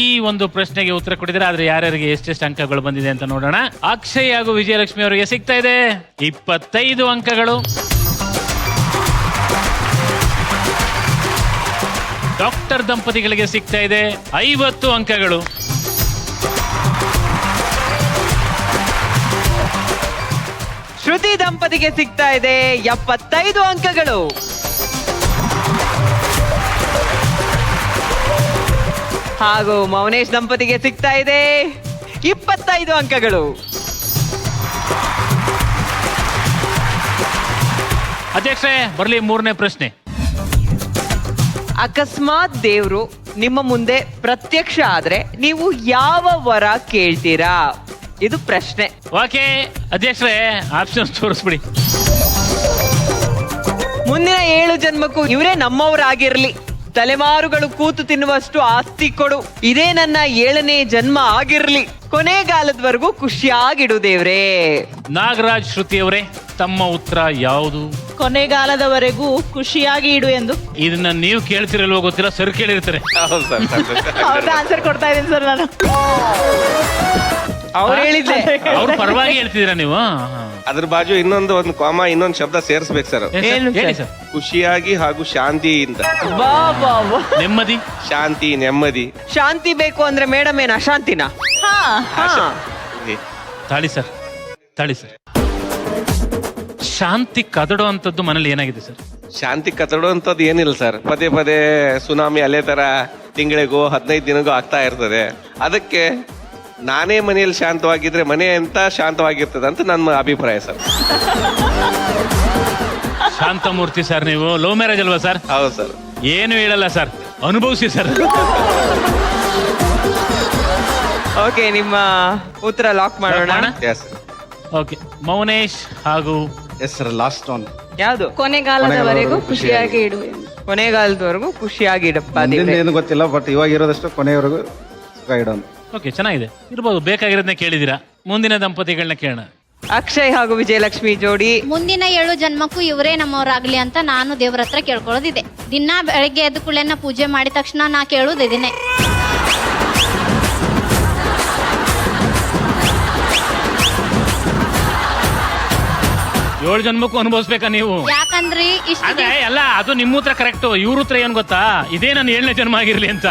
A: ಈ ಒಂದು ಪ್ರಶ್ನೆಗೆ ಉತ್ತರ ಕೊಟ್ಟಿದ್ದಾರೆ. ಆದ್ರೆ ಯಾರ್ಯಾರಿಗೆ ಎಷ್ಟೆಷ್ಟು ಅಂಕಗಳು ಬಂದಿದೆ ಅಂತ ನೋಡೋಣ. ಅಕ್ಷಯ್ ಹಾಗೂ ವಿಜಯಲಕ್ಷ್ಮಿ ಅವರಿಗೆ ಸಿಗ್ತಾ ಇದೆ 25 ಅಂಕಗಳು. ಡಾಕ್ಟರ್ ದಂಪತಿಗಳಿಗೆ ಸಿಗ್ತಾ ಇದೆ 50 ಅಂಕಗಳು.
B: ಶ್ರುತಿ ದಂಪತಿಗೆ ಸಿಗ್ತಾ ಇದೆ 75 ಅಂಕಗಳು. ಹಾಗೂ ಮೌನೇಶ್ ದಂಪತಿಗೆ ಸಿಗ್ತಾ ಇದೆ 25 ಅಂಕಗಳು.
A: ಅಧ್ಯಕ್ಷರೇ, ಬರ್ಲಿ ಮೂರನೇ ಪ್ರಶ್ನೆ.
B: ಅಕಸ್ಮಾತ್ ದೇವ್ರು ನಿಮ್ಮ ಮುಂದೆ ಪ್ರತ್ಯಕ್ಷ ಆದ್ರೆ ನೀವು ಯಾವ ವರ ಕೇಳ್ತೀರಾ? ಇದು ಪ್ರಶ್ನೆ.
A: ಓಕೆ, ಅಧ್ಯಕ್ಷರೇ ಆಪ್ಷನ್ಸ್ ತೋರಿಸ್ಬಿಡಿ.
B: ಮುಂದಿನ 7 ಜನ್ಮಕ್ಕೂ ಇವರೇ ನಮ್ಮವರಾಗಿರ್ಲಿ, ತಲೆಮಾರುಗಳು ಕೂತು ತಿನ್ನುವಷ್ಟು ಆಸ್ತಿ ಕೊಡು, ಇದೇ ನನ್ನ 7ನೇ ಜನ್ಮ ಆಗಿರ್ಲಿ, ಕೊನೆಗಾಲದವರೆಗೂ ಖುಷಿಯಾಗಿಡು ದೇವ್ರೇ.
A: ನಾಗರಾಜ್, ಶ್ರುತಿ ಅವರೇ ತಮ್ಮ ಉತ್ತರ ಯಾವುದು?
I: ಕೊನೆಗಾಲದವರೆಗೂ ಖುಷಿಯಾಗಿ ಇಡು ಎಂದು.
A: ಇದನ್ನ ನೀವು ಕೇಳ್ತಿರಲ್ವೋ ಗೊತ್ತಿಲ್ಲ, ಸರ್ ಕೇಳಿರ್ತಾರೆ.
H: ಹೌದು ಸರ್.
I: ಅವ್ರದ್ದು ಆನ್ಸರ್ ಕೊಡ್ತಾ ಇದ್ದೀನಿ ಸರ್ ನಾನು.
B: ಅವ್ರು ಹೇಳಿದ್ದೆ.
A: ಅವ್ರ ಪರವಾಗಿ ಹೇಳ್ತಿದ್ದೀರಾ ನೀವು?
H: ಅದ್ರ ಬಾಜು ಒಂದು ಕಾಮ, ಇನ್ನೊಂದು ಶಬ್ದ ಸೇರಿಸ್ಬೇಕು ಸರ್.
B: ಏನು
A: ಹೇಳಿ ಸರ್.
H: ಖುಷಿಯಾಗಿ ಹಾಗೂ ಶಾಂತಿಯಿಂದ.
B: ಬಾ ಬಾ ಬಾ.
A: ನೆಮ್ಮದಿ,
H: ಶಾಂತಿ, ನೆಮ್ಮದಿ.
B: ಶಾಂತಿ ಬೇಕು ಅಂದ್ರೆ ಮೇಡಮ್ ಏನ್ ಅಶಾಂತಿನ?
A: ತಾಳಿ ಸರ್, ತಾಳಿ ಸರ್. ಶಾಂತಿ ಕದಡೋ ಅಂತದ್ದು ಮನೇಲಿ ಏನಾಗಿದೆ ಸರ್?
H: ಶಾಂತಿ ಕತ್ತಡುವಂಥದ್ದು ಏನಿಲ್ಲ ಸರ್. ಪದೇ ಪದೇ ಸುನಾಮಿ ಅಲೆ ತರ ತಿಂಗಳಿಗೋ 15 ದಿನಗೋ ಆಗ್ತಾ ಇರ್ತದೆ. ಅದಕ್ಕೆ ನಾನೇ ಮನೆಯಲ್ಲಿ ಶಾಂತವಾಗಿದ್ರೆ ಮನೆ ಎಂತ ಶಾಂತವಾಗಿರ್ತದೆ ಅಂತ ನನ್ನ ಅಭಿಪ್ರಾಯ ಸರ್.
A: ಶಾಂತಮೂರ್ತಿ ಸರ್, ನೀವು ಲವ್ ಮ್ಯಾರೇಜ್ ಅಲ್ವಾ ಸರ್?
H: ಹೌದು ಸರ್.
A: ಏನು ಹೇಳಲ್ಲ ಸರ್, ಅನುಭವಿಸಿ ಸರ್.
B: ಓಕೆ, ನಿಮ್ಮ ಉತ್ತರ ಲಾಕ್ ಮಾಡೋಣ.
H: ಎಸ್.
A: ಓಕೆ, ಮೌನೇಶ್ ಹಾಗೂ
D: ಎಸ್ ಸರ್ ಲಾಸ್ಟ್ ಒನ್
B: ಯಾವ್ದು?
J: ಕೊನೆಗಾಲದವರೆಗೂ ಖುಷಿಯಾಗಿ ಇಡು ಎಂದು.
B: ಕೊನೆಗಾಲದವರೆಗೂ ಖುಷಿಯಾಗಿಡಪ್ಪ
K: ಮುಂದಿನ
B: ದೇವ್ರೆ.
K: ಏನು ಗೊತ್ತಿಲ್ಲ, ಬಟ್ ಇವಾಗ ಇರೋದಷ್ಟು ಕೊನೆಯವರೆಗೂ ಸುಖ ಇಡೋಣ.
A: ಓಕೆ, ಚೆನ್ನಾಗಿದೆ, ಇರ್ಬೋದು. ಬೇಕಾಗಿರೋದನ್ನ ಕೇಳಿದಿರಾ. ಮುಂದಿನ ದಂಪತಿಗಳನ್ನ ಕೇಳೋಣ.
B: ಅಕ್ಷಯ್ ಹಾಗೂ ವಿಜಯಲಕ್ಷ್ಮಿ ಜೋಡಿ.
E: ಮುಂದಿನ 7 ಜನ್ಮಕ್ಕೂ ಇವರೇ ನಮ್ಮವರಾಗ್ಲಿ ಅಂತ ನಾನು ದೇವ್ರ ಹತ್ರ ಕೇಳ್ಕೊಳ್ಳೋದಿದೆ. ದಿನ ಬೆಳಗ್ಗೆ ಎದ್ದು ಕೂಡಲೇ ಪೂಜೆ ಮಾಡಿದ ತಕ್ಷಣ ನಾ ಕೇಳೋದು ಇದನ್ನೇ.
A: ಏಳು ಜನ್ಮಕ್ಕೂ ಅನುಭವಿಸ್ಬೇಕಾ ನೀವು?
E: ಯಾಕಂದ್ರಿ ಇಷ್ಟು
A: ಅದೇ ಅಲ್ಲ, ಅದು ನಿಮ್ಮ ಹತ್ರ ಕರೆಕ್ಟ್. ಇವ್ರ ಹತ್ರ ಏನ್ ಗೊತ್ತಾ, ಇದೇ ನನ್ನ 7ನೇ ಜನ್ಮ ಆಗಿರ್ಲಿ ಅಂತ.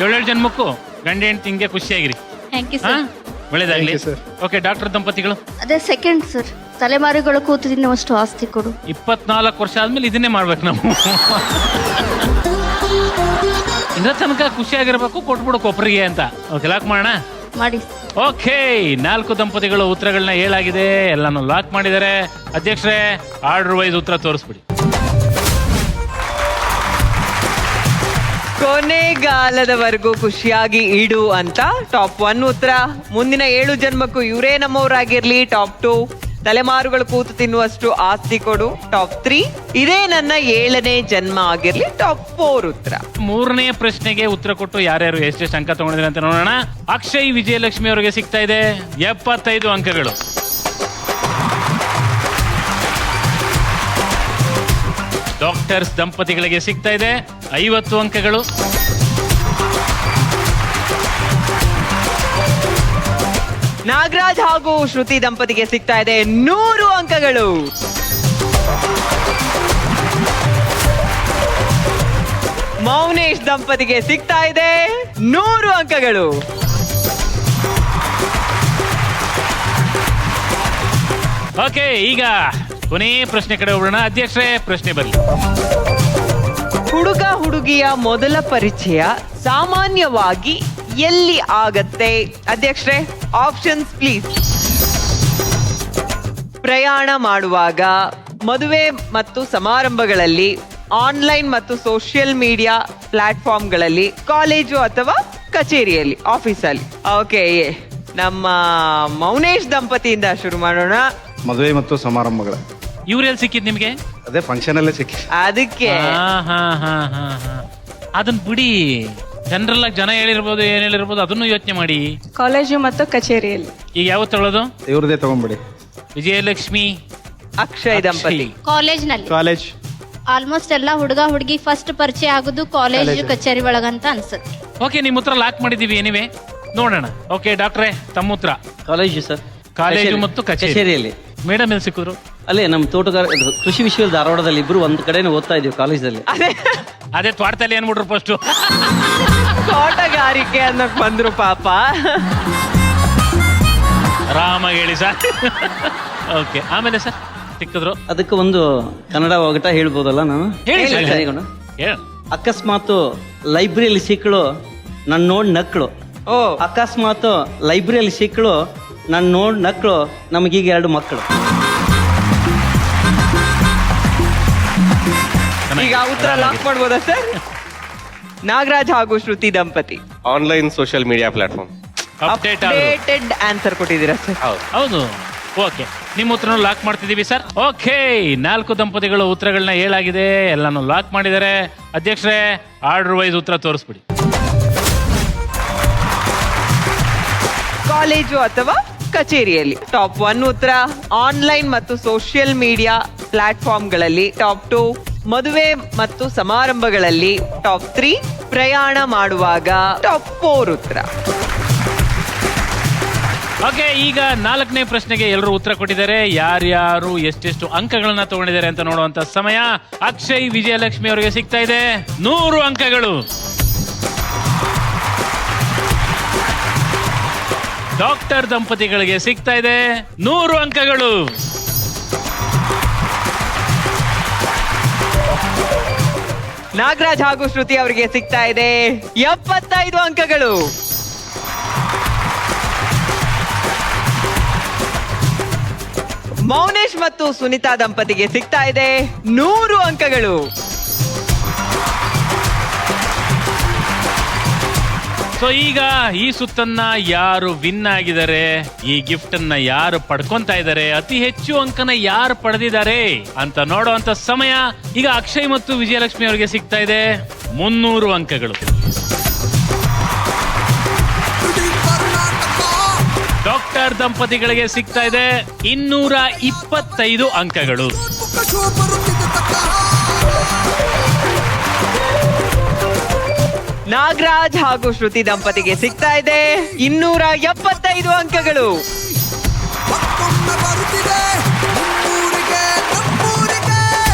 A: ಏಳೇಳು ಜನ್ಮಕ್ಕೂ ಗಂಡ ಹೆಂಡತಿ ಹಿಂಗೆ ಖುಷಿಯಾಗಿರಿ.
E: ಥ್ಯಾಂಕ್ ಯು
A: ಹಾ,
E: ಸರ್.
A: ಒಳ್ಳೇದಾಗ್ಲಿ.
D: Thank you, sir.
A: Okay, doctor ದಂಪತಿಗಳು
F: ಅದೇ ಸೆಕೆಂಡ್ ಸರ್, ತಲೆಮಾರುಗಳು ಕೂತು ತಿನ್ನುವಷ್ಟು ಆಸ್ತಿ ಕೊಡು.
A: 24 ವರ್ಷ ಆದ್ಮೇಲೆ ಇದನ್ನೇ ಮಾಡ್ಬೇಕು ನಾವು. ಇದ್ರ ತನಕ ಖುಷಿಯಾಗಿರ್ಬೇಕು, ಕೊಟ್ಬಿಡಕ್ ಒಬ್ಬರಿಗೆ ಅಂತ. ಓಕೆ, ಲಾಕ್ ಮಾಡೋಣ.
F: ಮಾಡಿ.
A: ಓಕೆ, 4 ದಂಪತಿಗಳು ಉತ್ತರಗಳನ್ನ ಹೇಳಾಗಿದೆ, ಎಲ್ಲಾನು ಲಾಕ್ ಮಾಡಿದ್ದಾರೆ. ಅಧ್ಯಕ್ಷರೇ, ಆರ್ಡರ್ ವೈಸ್ ಉತ್ತರ ತೋರಿಸ್ಬಿಡಿ.
B: ಕೊನೆಗಾಲದವರೆಗೂ ಖುಷಿಯಾಗಿ ಇಡು ಅಂತ ಟಾಪ್ 1 ಉತ್ತರ. ಮುಂದಿನ 7 ಜನ್ಮಕ್ಕೂ ಇವರೇ ನಮ್ಮವರಾಗಿರ್ಲಿ ಟಾಪ್ 2. ತಲೆಮಾರುಗಳು ಕೂತು ತಿನ್ನುವಷ್ಟು ಆಸ್ತಿ ಕೊಡು ಟಾಪ್ 3. ಇದೇ ನನ್ನ 7ನೇ ಜನ್ಮ ಆಗಿರ್ಲಿ ಟಾಪ್ 4 ಉತ್ತರ.
A: 3ನೇ ಪ್ರಶ್ನೆಗೆ ಉತ್ತರ ಕೊಟ್ಟು ಯಾರ್ಯಾರು ಎಷ್ಟೆಷ್ಟು ಅಂಕ ತಗೊಂಡಿದ್ರೆ ಅಂತ ನೋಡೋಣ. ಅಕ್ಷಯ್ ವಿಜಯಲಕ್ಷ್ಮಿ ಅವರಿಗೆ ಸಿಗ್ತಾ ಇದೆ 75 ಅಂಕಗಳು. ಡಾಕ್ಟರ್ಸ್ ದಂಪತಿಗಳಿಗೆ ಸಿಗ್ತಾ ಇದೆ 50 ಅಂಕಗಳು.
B: ನಾಗರಾಜ್ ಹಾಗೂ ಶ್ರುತಿ ದಂಪತಿಗೆ ಸಿಗ್ತಾ ಇದೆ 100 ಅಂಕಗಳು. ಮೌನೇಶ್ ದಂಪತಿಗೆ ಸಿಗ್ತಾ ಇದೆ 100 ಅಂಕಗಳು.
A: ಓಕೆ, ಈಗ ಕೊನೆ ಪ್ರಶ್ನೆ ಕಡೆ ಹೋಗೋಣ. ಅಧ್ಯಕ್ಷರೇ, ಪ್ರಶ್ನೆ ಬರಲಿ.
B: ಹುಡುಗ ಹುಡುಗಿಯ ಮೊದಲ ಪರಿಚಯ ಸಾಮಾನ್ಯವಾಗಿ ಎಲ್ಲಿ ಆಗತ್ತೆ? ಅಧ್ಯಕ್ಷರೇ, ಆಪ್ಷನ್ಸ್ ಪ್ಲೀಸ್. ಪ್ರಯಾಣ ಮಾಡುವಾಗ, ಮದುವೆ ಮತ್ತು ಸಮಾರಂಭಗಳಲ್ಲಿ, ಆನ್ಲೈನ್ ಮತ್ತು ಸೋಷಿಯಲ್ ಮೀಡಿಯಾ ಪ್ಲಾಟ್ಫಾರ್ಮ್ಗಳಲ್ಲಿ, ಕಾಲೇಜು ಅಥವಾ ಕಚೇರಿಯಲ್ಲಿ, ಆಫೀಸಲ್ಲಿ. ಓಕೆ, ನಮ್ಮ ಮೌನೇಶ್ ದಂಪತಿಯಿಂದ ಶುರು ಮಾಡೋಣ.
K: ಮದುವೆ ಮತ್ತು ಸಮಾರಂಭಗಳ
A: ಇವ್ರೆಲ್ಲಿ ಸಿಕ್ಕಿದ್ ನಿಮ್ಗೆ?
K: ಅದೇ ಫಂಕ್ಷನ್ ಅಲ್ಲೇ ಸಿಕ್ಕಿ.
B: ಅದಕ್ಕೆ
A: ಅದನ್ನ ಬಿಡಿ. ಜನರಲ್ ಆಗಿ ಜನ ಹೇಳಿರ್ಬೋದು, ಏನ್ ಹೇಳಿರ್ಬೋದು, ಅದನ್ನು ಯೋಚನೆ ಮಾಡಿ.
J: ಕಾಲೇಜು ಮತ್ತು ಕಚೇರಿಯಲ್ಲಿ.
A: ಈಗ ಯಾವತ್ತು ತಗೊಳ್ಳೋದು?
K: ಇವ್ರದೇ ತಗೊಂಡ್ಬಿಡಿ.
A: ವಿಜಯಲಕ್ಷ್ಮಿ,
B: ಅಕ್ಷಯ್ ದಂಪತಿ.
E: ಕಾಲೇಜ್ನಲ್ಲಿ
D: ಕಾಲೇಜ್
E: ಆಲ್ಮೋಸ್ಟ್ ಎಲ್ಲ ಹುಡುಗ ಹುಡುಗಿ ಫಸ್ಟ್ ಪರಿಚಯ ಆಗೋದು ಕಾಲೇಜ್ ಕಚೇರಿ ಒಳಗಂತ ಅನ್ಸುತ್ತೆ.
A: ಓಕೆ, ನಿಮ್ಮ ಉತ್ತರ ಲಾಕ್ ಮಾಡಿದೀವಿ. ಏನಿವೆ ನೋಡೋಣ. ಓಕೆ, ಡಾಕ್ಟ್ರೇ, ತಮ್ಮ ಉತ್ತರ?
G: College sir.
A: ಕಾಲೇಜು ಮತ್ತು
G: ಕಚೇರಿಯಲ್ಲಿ.
A: ಮೇಡಮ್ ಎಲ್ಲಿ ಸಿಕ್ಕಿದ್ರು?
G: ಅಲ್ಲೇ ನಮ್ಮ ಕೃಷಿ ವಿಶ್ವವಿದ್ಯಾಲಯ ಧಾರವಾಡದಲ್ಲಿ ಇಬ್ರು ಒಂದ್ ಕಡೆನೇ ಓದ್ತಾ ಇದೀವಿ ಕಾಲೇಜಲ್ಲಿ.
A: ಅದೇ ತ್ವಾಟದಲ್ಲಿ ಏನ್ಬಿಟ್ರು ಫಸ್ಟ್.
B: ತೋಟಗಾರಿಕೆ ಅನ್ನಕ್ ಬಂದ್ರು ಪಾಪ.
A: ಆರಾಮಾಗಿ ಹೇಳಿ ಸರ್. ಓಕೆ, ಆಮೇಲೆ ಸರ್ ಸಿಕ್ಕಿದ್ರು?
G: ಅದಕ್ಕೆ ಒಂದು ಕನ್ನಡ ಒಗಟ ಹೇಳ್ಬೋದಲ್ಲ ನಾನು?
A: ಹೇಳಿ ಸರ್.
G: ಹೇಳಿಕೊಂಡು.
A: ಹೇಳ.
G: ಅಕಸ್ಮಾತ್ ಲೈಬ್ರರಿಯಲ್ಲಿ ಸಿಕ್ಕಳು ನನ್ನ ನೋಡ್ ನಕ್ಕಳು.
B: ಓ,
G: ಅಕಸ್ಮಾತ್ ಲೈಬ್ರರಿಯಲ್ಲಿ ಸಿಕ್ಕಳು ನನ್ನ ನೋಡ್ ನಕ್ಕಳು. ನಮಗೀಗ 2 ಮಕ್ಕಳು.
B: ಈಗ ಉತ್ತರ ಲಾಕ್ ಮಾಡ್ಬೋದಾ ಸರ್? ನಾಗರಾಜ್ ಹಾಗೂ ಶ್ರುತಿ ದಂಪತಿ
H: online social media platform.
A: Update
B: updated answer ಕೊಟ್ಟಿದ್ದೀರಾ ಸರ್?
A: ಹೌದು. ಓಕೆ, ನಿಮ್ಮ ಉತ್ತರನು ಲಾಕ್ ಮಾಡ್ತಿದೀವಿ ಸರ್. ಓಕೆ, 4 ದಂಪತಿಗಳು ಉತ್ತರಗಳನ್ನ ಹೇಳಾಗಿದೆ, ಎಲ್ಲಾನು ಲಾಕ್ ಮಾಡಿದ್ದಾರೆ. ಅಧ್ಯಕ್ಷರೇ, ಆರ್ಡರ್ ವೈಸ್ ಉತ್ತರ ತೋರಿಸ್ಬಿಡಿ.
B: ಕಾಲೇಜು ಅಥವಾ ಕಚೇರಿಯಲ್ಲಿ ಟಾಪ್ 1 ಉತ್ತರ. ಆನ್ಲೈನ್ ಮತ್ತು ಸೋಷಿಯಲ್ ಮೀಡಿಯಾ ಪ್ಲಾಟ್ಫಾರ್ಮ್ಗಳಲ್ಲಿ ಟಾಪ್ 2. ಮದುವೆ ಮತ್ತು ಸಮಾರಂಭಗಳಲ್ಲಿ ಟಾಪ್ 3. ಪ್ರಯಾಣ ಮಾಡುವಾಗ ಟಾಪ್ 4 ಉತ್ತರ.
A: ಓಕೆ, ಈಗ 4ನೇ ಪ್ರಶ್ನೆಗೆ ಎಲ್ಲರೂ ಉತ್ತರ ಕೊಟ್ಟಿದ್ದಾರೆ. ಯಾರ್ಯಾರು ಎಷ್ಟೆಷ್ಟು ಅಂಕಗಳನ್ನ ತಗೊಂಡಿದ್ದಾರೆ ಅಂತ ನೋಡುವಂತ ಸಮಯ. ಅಕ್ಷಯ್ ವಿಜಯಲಕ್ಷ್ಮಿ ಅವರಿಗೆ ಸಿಗ್ತಾ ಇದೆ 100 ಅಂಕಗಳು. ಡಾಕ್ಟರ್ ದಂಪತಿಗಳಿಗೆ ಸಿಗ್ತಾ ಇದೆ 100 ಅಂಕಗಳು.
B: ನಾಗರಾಜ್ ಹಾಗೂ ಶ್ರುತಿ ಅವರಿಗೆ ಸಿಗ್ತಾ ಇದೆ 75 ಅಂಕಗಳು. ಮೌನೇಶ್ ಮತ್ತು ಸುನಿತಾ ದಂಪತಿಗೆ ಸಿಗ್ತಾ ಇದೆ 100 ಅಂಕಗಳು.
A: ಸೊ ಈಗ ಈ ಸುತ್ತನ್ನ ಯಾರು ವಿನ್ ಆಗಿದ್ದಾರೆ, ಈ ಗಿಫ್ಟ್ ಅನ್ನ ಯಾರು ಪಡ್ಕೊಂತಾ ಇದ್ದಾರೆ, ಅತಿ ಹೆಚ್ಚು ಅಂಕನ ಯಾರು ಪಡೆದಿದ್ದಾರೆ ಅಂತ ನೋಡುವಂತ ಸಮಯ ಈಗ ಅಕ್ಷಯ್ ಮತ್ತು ವಿಜಯಲಕ್ಷ್ಮಿ ಅವರಿಗೆ ಸಿಗ್ತಾ ಇದೆ 300 ಅಂಕಗಳು.
C: ಇಡೀ ಕರ್ನಾಟಕ
A: ಡಾಕ್ಟರ್ ದಂಪತಿಗಳಿಗೆ ಸಿಗ್ತಾ ಇದೆ 225 ಅಂಕಗಳು.
C: ಮುಖ ಶೋ ಬರುತ್ತಿದೆ ತಕ್ಕ
B: ನಾಗರಾಜ್ ಹಾಗೂ ಶ್ರುತಿ ದಂಪತಿಗೆ ಸಿಗ್ತಾ ಇದೆ 275 ಅಂಕಗಳು.
C: ಮತ್ತೊಮ್ಮೆ ಬರುತ್ತಿದೆ ನಿಮ್ಮೂರಿಗೆ ನಮ್ಮೂರಿಗೆ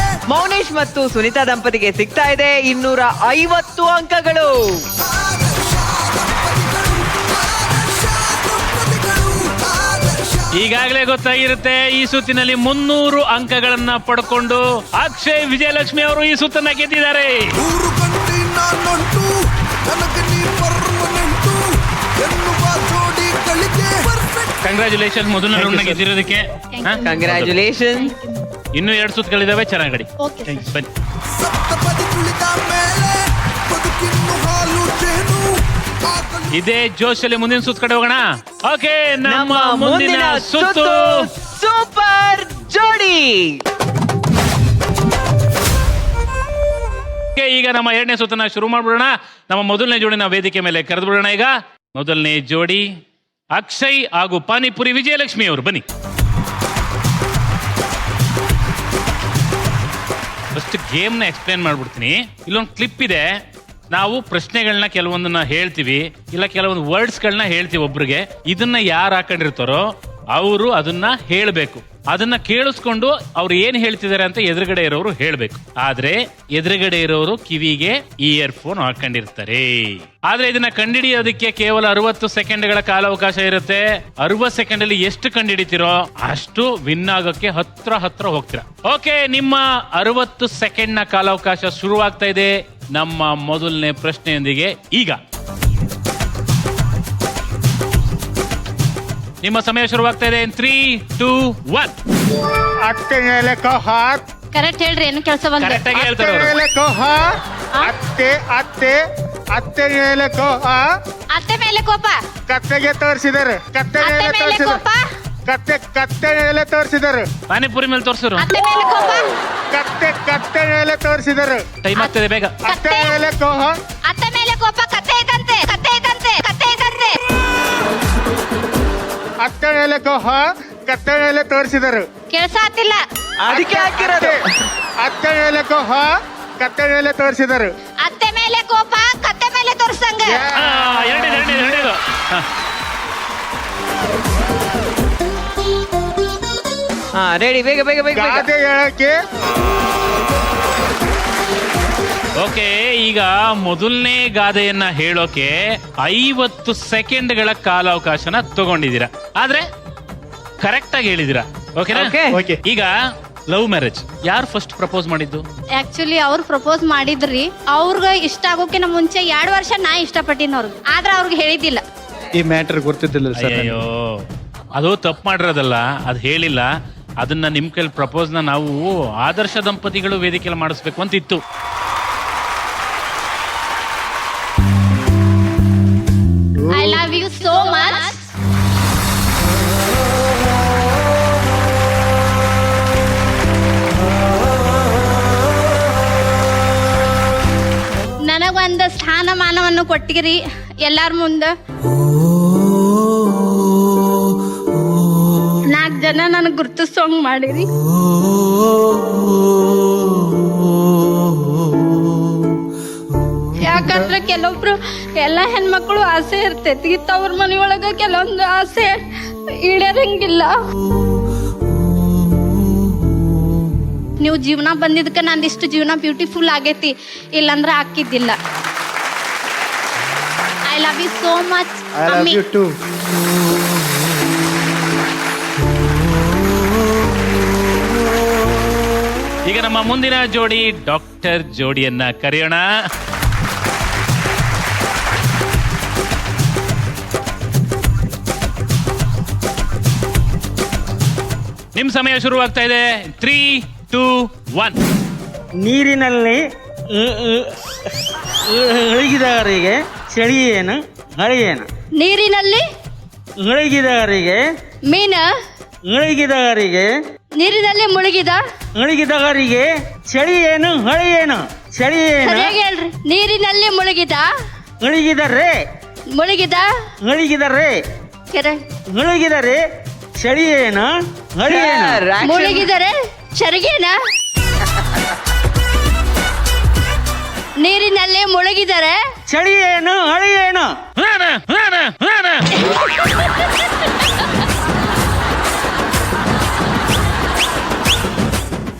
B: ಮೌನೇಶ್ ಮತ್ತು ಸುನಿತಾ ದಂಪತಿಗೆ ಸಿಗ್ತಾ ಇದೆ 250 ಅಂಕಗಳು.
C: ಆದರ್ಶ ದಂಪತಿಗಳು, ಆದರ್ಶ ದಂಪತಿಗಳು, ಆದರ್ಶ
A: ಈಗಾಗಲೇ ಗೊತ್ತಾಗಿರುತ್ತೆ, ಈ ಸುತ್ತಿನಲ್ಲಿ 300 ಅಂಕಗಳನ್ನ ಪಡ್ಕೊಂಡು ಅಕ್ಷಯ್ ವಿಜಯಲಕ್ಷ್ಮಿ ಅವರು ಈ ಸುತ್ತನ್ನ ಗೆದ್ದಿದ್ದಾರೆ.
C: 3 ಗಂಟೆ ನಾನೊಂಟು ನನಗೆ ನೀ ಪರ್ಮನೆಂಟು ಎನ್ನುವ ಜೋಡಿಗಳಿಗೆ ಪರ್ಫೆಕ್ಟ್
A: ಕಂಗ್ರಾಚುಲೇಷನ್ ಮೊದಲನೇ ರೌಂಡ್ ಗೆದ್ದಿರೋದಕ್ಕೆ.
B: ಕಂಗ್ರ್ಯಾಚುಲೇಷನ್.
A: ಇನ್ನೂ 2 ಸುತ್ತುಗಳಿದಾವೆ, ಚೆನ್ನಾಗಿ
E: ಓಕೆ
A: ಬನ್ನಿ.
C: ಸಪ್ತಪದಿ ತುಳಿದ ಮೇಲೆ ಬದುಕಿನ್ನು ಹಾಲು ಜೇನು ಆಗಲು
A: ಇದೇ ಜೋಶಲ್ಲಿ ಮುಂದಿನ ಸುತ್ತ ಕಡೆ ಹೋಗೋಣ. ಓಕೆ, ನಮ್ಮ ಮುಂದಿನ ಸುತ್ತು
B: ಸೂಪರ್ ಜೋಡಿ.
A: ಈಗ ನಮ್ಮ 2ನೇ ಸುತ್ತನ್ನ ಶುರು ಮಾಡ್ಬಿಡೋಣ. ನಮ್ಮ ಮೊದಲನೇ ಜೋಡಿನ ವೇದಿಕೆ ಮೇಲೆ ಕರೆದು ಬಿಡೋಣ. ಈಗ ಮೊದಲನೇ ಜೋಡಿ ಅಕ್ಷಯ್ ಹಾಗೂ ಪಾನಿಪುರಿ ವಿಜಯಲಕ್ಷ್ಮಿ ಅವರು, ಬನ್ನಿ. ಫಸ್ಟ್ ಗೇಮ್ನ ಎಕ್ಸ್ಪ್ಲೇನ್ ಮಾಡ್ಬಿಡ್ತೀನಿ. ಇಲ್ಲೊಂದು ಕ್ಲಿಪ್ ಇದೆ. ನಾವು ಪ್ರಶ್ನೆಗಳನ್ನ ಕೆಲವೊಂದನ್ನ ಹೇಳ್ತೀವಿ, ಇಲ್ಲ ಕೆಲವೊಂದು ವರ್ಡ್ಸ್ಗಳನ್ನ ಹೇಳ್ತೀವಿ ಒಬ್ರಿಗೆ. ಇದನ್ನ ಯಾರು ಹಾಕೊಂಡಿರ್ತಾರೋ ಅವರು ಅದನ್ನ ಹೇಳ್ಬೇಕು. ಅದನ್ನ ಕೇಳಿಸ್ಕೊಂಡು ಅವ್ರು ಏನ್ ಹೇಳ್ತಿದ್ದಾರೆ ಅಂತ ಎದುರುಗಡೆ ಇರೋರು ಹೇಳ್ಬೇಕು. ಆದ್ರೆ ಎದುರುಗಡೆ ಇರೋರು ಕಿವಿಗೆ ಇಯರ್ಫೋನ್ ಹಾಕೊಂಡಿರ್ತಾರೆ. ಆದ್ರೆ ಇದನ್ನ ಕಂಡಿಡಿಯೋದಕ್ಕೆ ಕೇವಲ 60 ಸೆಕೆಂಡ್ಗಳ ಕಾಲಾವಕಾಶ ಇರುತ್ತೆ. 60 ಸೆಕೆಂಡ್ ಅಲ್ಲಿ ಎಷ್ಟು ಕಂಡಿಡಿತೀರೋ ಅಷ್ಟು ವಿನ್ ಆಗೋಕ್ಕೆ ಹತ್ರ ಹೋಗ್ತೀರಾ. ಓಕೆ, ನಿಮ್ಮ 60 ಸೆಕೆಂಡ್ ನ ಕಾಲಾವಕಾಶ ಶುರುವಾಗ್ತಾ ಇದೆ ನಮ್ಮ ಮೊದಲನೇ ಪ್ರಶ್ನೆಯೊಂದಿಗೆ. ಈಗ ನಿಮ್ಮ ಸಮಯ ಶುರುವಾಗ್ತಾ ಇದೆ. 3, 2, 1.
K: ಅತ್ತೆ ಮೇಲೆ ಹಾತ್
E: ಕರೆಕ್ಟ್ ಹೇಳ್ರಿ, ಏನು ಕೆಲಸ ಬಂದ್ರೆ
A: ಕರೆಕ್ಟ್ ಆಗಿ ಹೇಳ್ತಾರೆ ಅವರು.
K: ಅತ್ತೆ ಅತ್ತೆ ಅತ್ತೆ ಮೇಲೆ
E: ಅತ್ತೆ ಮೇಲೆ ಕೋಪ,
K: ಕತ್ತೆಗೆ ತೋರಿಸಿದರು
E: ಅತ್ತೆ ಮೇಲೆ ಕೋಪ,
K: ಕತ್ತೆ ಮೇಲೆ ತೋರಿಸಿದರು
A: ಪಾನಿಪುರಿ ಮೇಲೆ ತೋರಿಸಿರು.
E: ಅತ್ತೆ ಮೇಲೆ ಕೋಪ,
K: ಕತ್ತೆ ಮೇಲೆ ತೋರಿಸಿದರು.
A: ಟೈಮ್ ಆಗ್ತದೆ, ಬೇಗ.
K: ಅತ್ತೆ ಮೇಲೆ
E: ಅತ್ತೆ ಮೇಲೆ ಕೋಪ, ಕತ್ತೆ ಐತಂತೆ, ಕತ್ತೆ ಐತಂತೆ, ಕತ್ತೆ ಐತಂತೆ.
K: ಅತ್ತೆ ಮೇಲೆ ಕತ್ತೆ ಮೇಲೆ ತೋರಿಸಿದರು.
E: ಕೆಲಸ ಆತಿಲ್ಲ.
B: ಅದಕ್ಕೆ ಹಾಕಿರೋದು.
K: ಅತ್ತೆ ಮೇಲೆ ಕತ್ತೆ ಮೇಲೆ ತೋರಿಸಿದರು.
E: ಅತ್ತೆ ಮೇಲೆ ಕೋಪ, ಕತ್ತೆ ಮೇಲೆ ತೋರ್ಸಂಗ.
A: ಎರಡೇದು.
B: ಹಾ, ರೆಡಿ, ಬೇಗ ಬೇಗ ಬೇಗ ಬೇಗ.
K: ಗಾದೆ ಹೇಳಕ್ಕೆ
A: ಓಕೆ, ಈಗ ಮೊದಲನೇ ಗಾದೆಯನ್ನ ಹೇಳೋಕೆ 50 ಸೆಕೆಂಡ್ಗಳ ಕಾಲಾವಕಾಶನ ತಗೊಂಡಿದ್ದೀರಾ. ಆದ್ರೆ ಕರೆಕ್ಟ್ ಆಗಿ ಹೇಳಿದಿರಾ. ಓಕೆನಾ?
D: ಓಕೆ.
A: ಈಗ ಲವ್ ಮ್ಯಾರೇಜ್ ಯಾರು ಫಸ್ಟ್ ಪ್ರಪೋಸ್ ಮಾಡಿದ್ದು?
E: ಆಕ್ಚುಲಿ ಅವ್ರು ಪ್ರಪೋಸ್ ಮಾಡಿದ್ರಿ. ಅವ್ರಿಗೆ ಇಷ್ಟ ಆಗೋಕಿನ ಮುಂಚೆ 2 ವರ್ಷ ನಾ ಇಷ್ಟಪಟ್ಟಿನ ಅವ್ರಿಗೆ, ಆದ್ರೆ ಅವ್ರಿಗೆ ಹೇಳಿದ್ದಿಲ್ಲ.
D: ಈ ಮ್ಯಾಟರ್ ಗೊತ್ತಿದ್ದಿಲ್ಲ ಸರ್.
A: ಅಯ್ಯೋ, ಅದು ತಪ್ಪು ಮಾಡಿರೋದಲ್ಲ, ಅದು ಹೇಳಿಲ್ಲ. ಅದನ್ನ ನಿಮ್ ಕೈಲಿ ಪ್ರಪೋಸ್ನ ನಾವು ಆದರ್ಶ ದಂಪತಿಗಳು ವೇದಿಕೆಯಲ್ಲಿ ಮಾಡಿಸ್ಬೇಕು ಅಂತ ಇತ್ತು.
E: I love you so much. ನನಗೊಂದು ಸ್ಥಾನಮಾನವನ್ನು ಕೊಟ್ಟಿರಿ ಎಲ್ಲಾರ ಮುಂದ. 4 ಜನ ನನಗೆ ಗುರ್ತಿಸೋಂಗ್ ಮಾಡಿರಿ. ಯಾಕಂದ್ರೆ ಕೆಲವೊಬ್ರು ಎಲ್ಲ ಹೆಣ್ಮಕ್ಳು ಆಸೆ ಇರ್ತೈತಿ, ತವ್ರ ಮನೆಯೊಳಗ ಕೆಲವೊಂದು ಆಸೆ ಈಡೇರಂಗಿಲ್ಲ. ನೀವು ಜೀವನ ಬಂದಿದ್ದಕ್ಕೆ ನಂದಿಷ್ಟು ಜೀವನ ಬ್ಯೂಟಿಫುಲ್ ಆಗೈತಿ, ಇಲ್ಲಂದ್ರೆ ಹಾಕಿದ್ದಿಲ್ಲ. I love you so much.
D: I love you too.
A: ಈಗ ನಮ್ಮ ಮುಂದಿನ ಜೋಡಿ ಡಾಕ್ಟರ್ ಜೋಡಿಯನ್ನ ಕರೆಯೋಣ. ನಿಮ್ ಸಮಯ ಶುರುವಾಗ್ತಾ ಇದೆ. 3, 2, 1.
G: ನೀರಿನಲ್ಲಿ ಇಳಿಗಿದವರಿಗೆ ಚಳಿ ಏನು ಹಳಿ ಏನು?
E: ನೀರಿನಲ್ಲಿ
G: ಮುಳುಗಿದವರಿಗೆ
E: ಮೀನ
G: ಮುಳುಗಿದವರಿಗೆ
E: ನೀರಿನಲ್ಲಿ ಮುಳುಗಿದ
G: ಮುಳುಗಿದವರಿಗೆ ಚಳಿ ಏನು ಹಳಿ ಏನು? ಚಳಿ ಏನು?
E: ಸರಿಯಾಗಿ ಹೇಳ್ರಿ. ನೀರಿನಲ್ಲಿ ಮುಳುಗಿದ
G: ಮುಳುಗಿದರೆ
E: ಮುಳುಗಿದ
G: ಮುಳುಗಿದರೆ
E: ಕೆರೆ
G: ಮುಳುಗಿದರೆ ಚಳಿ ಏನು ಹಳಿ ಏನು?
B: Sir, action.
E: ಮುಳುಗಿದರೆ ಚರಿಗೇನ? ನೀರಿನಲ್ಲಿ ಮುಳುಗಿದರೆ
G: ಚಳಿ ಏನು ಹಳಿ ಏನು?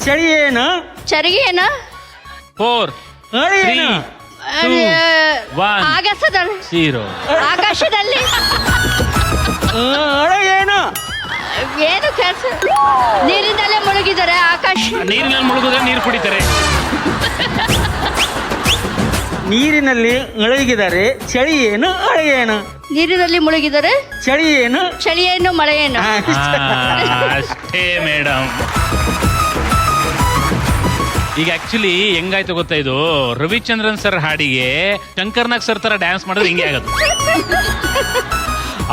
G: ಚಳಿ ಏನು
E: ಚರಿಗೇನ?
A: 4
G: ಹಳಿ
A: 3
G: ಏನು?
A: 2 1
E: ಆಗಸದಲ್ಲಿ
A: 0.
E: ಆಕಾಶದಲ್ಲಿ
G: ಹಳಿ ಏನು?
E: ಏನು ಕೆಲಸ? ನೀರಿನಲ್ಲೇ ಮುಳುಗಿದರೆ ಆಕಾಶ
A: ನೀರಿನಲ್ಲಿ ಮುಳುಗಿದ್ರೆ ನೀರು ಕುಡಿತಾರೆ.
G: ನೀರಿನಲ್ಲಿ ಮುಳುಗಿದರೆ ಚಳಿ ಏನು ಹಳಿ ಏನು?
E: ನೀರಿನಲ್ಲಿ ಮುಳುಗಿದರೆ
G: ಚಳಿ ಏನು?
E: ಚಳಿ ಏನು ಮಳೆ ಏನು?
A: ಅಷ್ಟೇ ಮೇಡಮ್. ಈಗ ಆಕ್ಚುಲಿ ಹೆಂಗಾಯ್ತು ಗೊತ್ತಾ, ಇದು ರವಿಚಂದ್ರನ್ ಸರ್ ಹಾಡಿಗೆ ಶಂಕರ್ನಾಗ್ ಸರ್ ತರ ಡ್ಯಾನ್ಸ್ ಮಾಡಿದ್ರೆ ಹಿಂಗೆ ಆಗೋದು.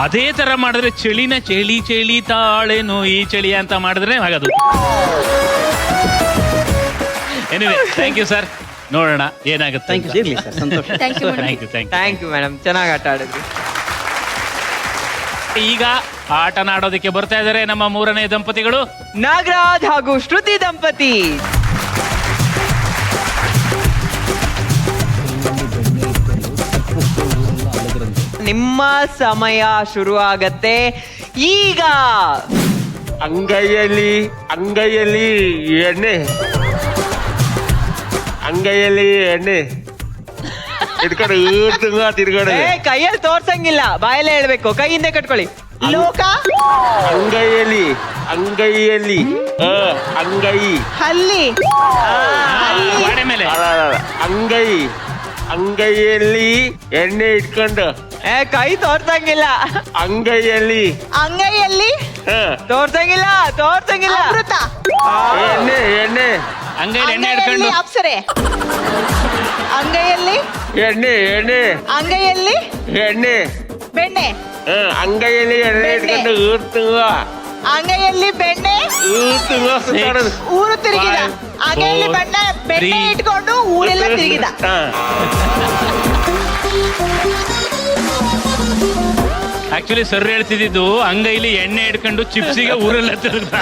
A: ಅದೇ ತರ ಮಾಡಿದ್ರೆ ಚಳಿನ ಚಳಿ ಚಳಿ ತಾಳೇನು ಈ ಚಳಿ ಅಂತ ಮಾಡಿದ್ರೆ ಆಗೋದು. Anyway thank you sir. ನೋಡೋಣ ಏನಾಗುತ್ತೆ.
G: Thank you. ಇರ್ಲಿ ಸರ್, ಸಂತೋಷ.
E: Thank you
A: thank you
B: thank you madam, ಚೆನ್ನಾಗಿ ಆಟ ಆಡಿದ್ರಿ.
A: ಈಗ ಆಟನಾಡೋದಕ್ಕೆ ಬರ್ತಾ ಇದ್ದಾರೆ ನಮ್ಮ ಮೂರನೇ ದಂಪತಿಗಳು,
B: ನಾಗರಾಜ್ ಹಾಗೂ ಶ್ರುತಿ ದಂಪತಿ. ನಿಮ್ಮ ಸಮಯ ಶುರು ಆಗತ್ತೆ ಈಗ.
K: ಅಂಗೈಯಲ್ಲಿ ಎಣ್ಣೆ, ಅಂಗೈಯಲ್ಲಿ ಎಣ್ಣೆ ಇಟ್ಕೊಂಡು ತಿರ್ಗಡೆ.
B: ಕೈಯಲ್ಲಿ ತೋರ್ಸಂಗಿಲ್ಲ, ಬಾಯಲ್ಲೇ ಹೇಳ್ಬೇಕು. ಕೈಯಿಂದೇ ಕಟ್ಕೊಳ್ಳಿ. ಲೋಕ
K: ಅಂಗೈಯಲ್ಲಿ ಅಂಗೈ
B: ಹಲ್ಲಿ
A: ಗೋಡೆ ಮೇಲೆ
K: ಅಂಗೈಯಲ್ಲಿ ಎಣ್ಣೆ ಇಟ್ಕೊಂಡು
B: ಕೈ ತೋರ್ಸಂಗಿಲ್ಲ.
K: ಅಂಗೈಯಲ್ಲಿ
B: ತೋರ್ಸಂಗಿಲ್ಲ
I: ಅಮೃತ,
K: ಎಣ್ಣೆ
A: ಅಂಗೈಲಿ ಎಣ್ಣೆ ಹಿಡ್ಕೊಂಡು
I: ಅಪ್ಸರೆ, ಅಂಗೈಯಲ್ಲಿ
K: ಎಣ್ಣೆ
I: ಬೆಣ್ಣೆ,
K: ಅಂಗೈಯಲ್ಲಿ ಎಣ್ಣೆ ಇಟ್ಕೊಂಡು
I: ಅಂಗೈಯಲ್ಲಿ ಬೆಣ್ಣೆ, ಊರು ತಿರುಗಿದ, ಅಂಗೈಯಲ್ಲಿ ಬೆಣ್ಣೆ ಇಟ್ಕೊಂಡು ಊರೆಲ್ಲ ತಿರುಗಿದ.
A: ಆಕ್ಚುಲಿ ಸರ್ ಹೇಳ್ತಿದ್ದು ಅಂಗೈಲಿ ಎಣ್ಣೆ ಹಿಡ್ಕೊಂಡು ಚಿಪ್ಸಿಗೆ ಊರೆಲ್ಲ ತಿರುಗ್ದ.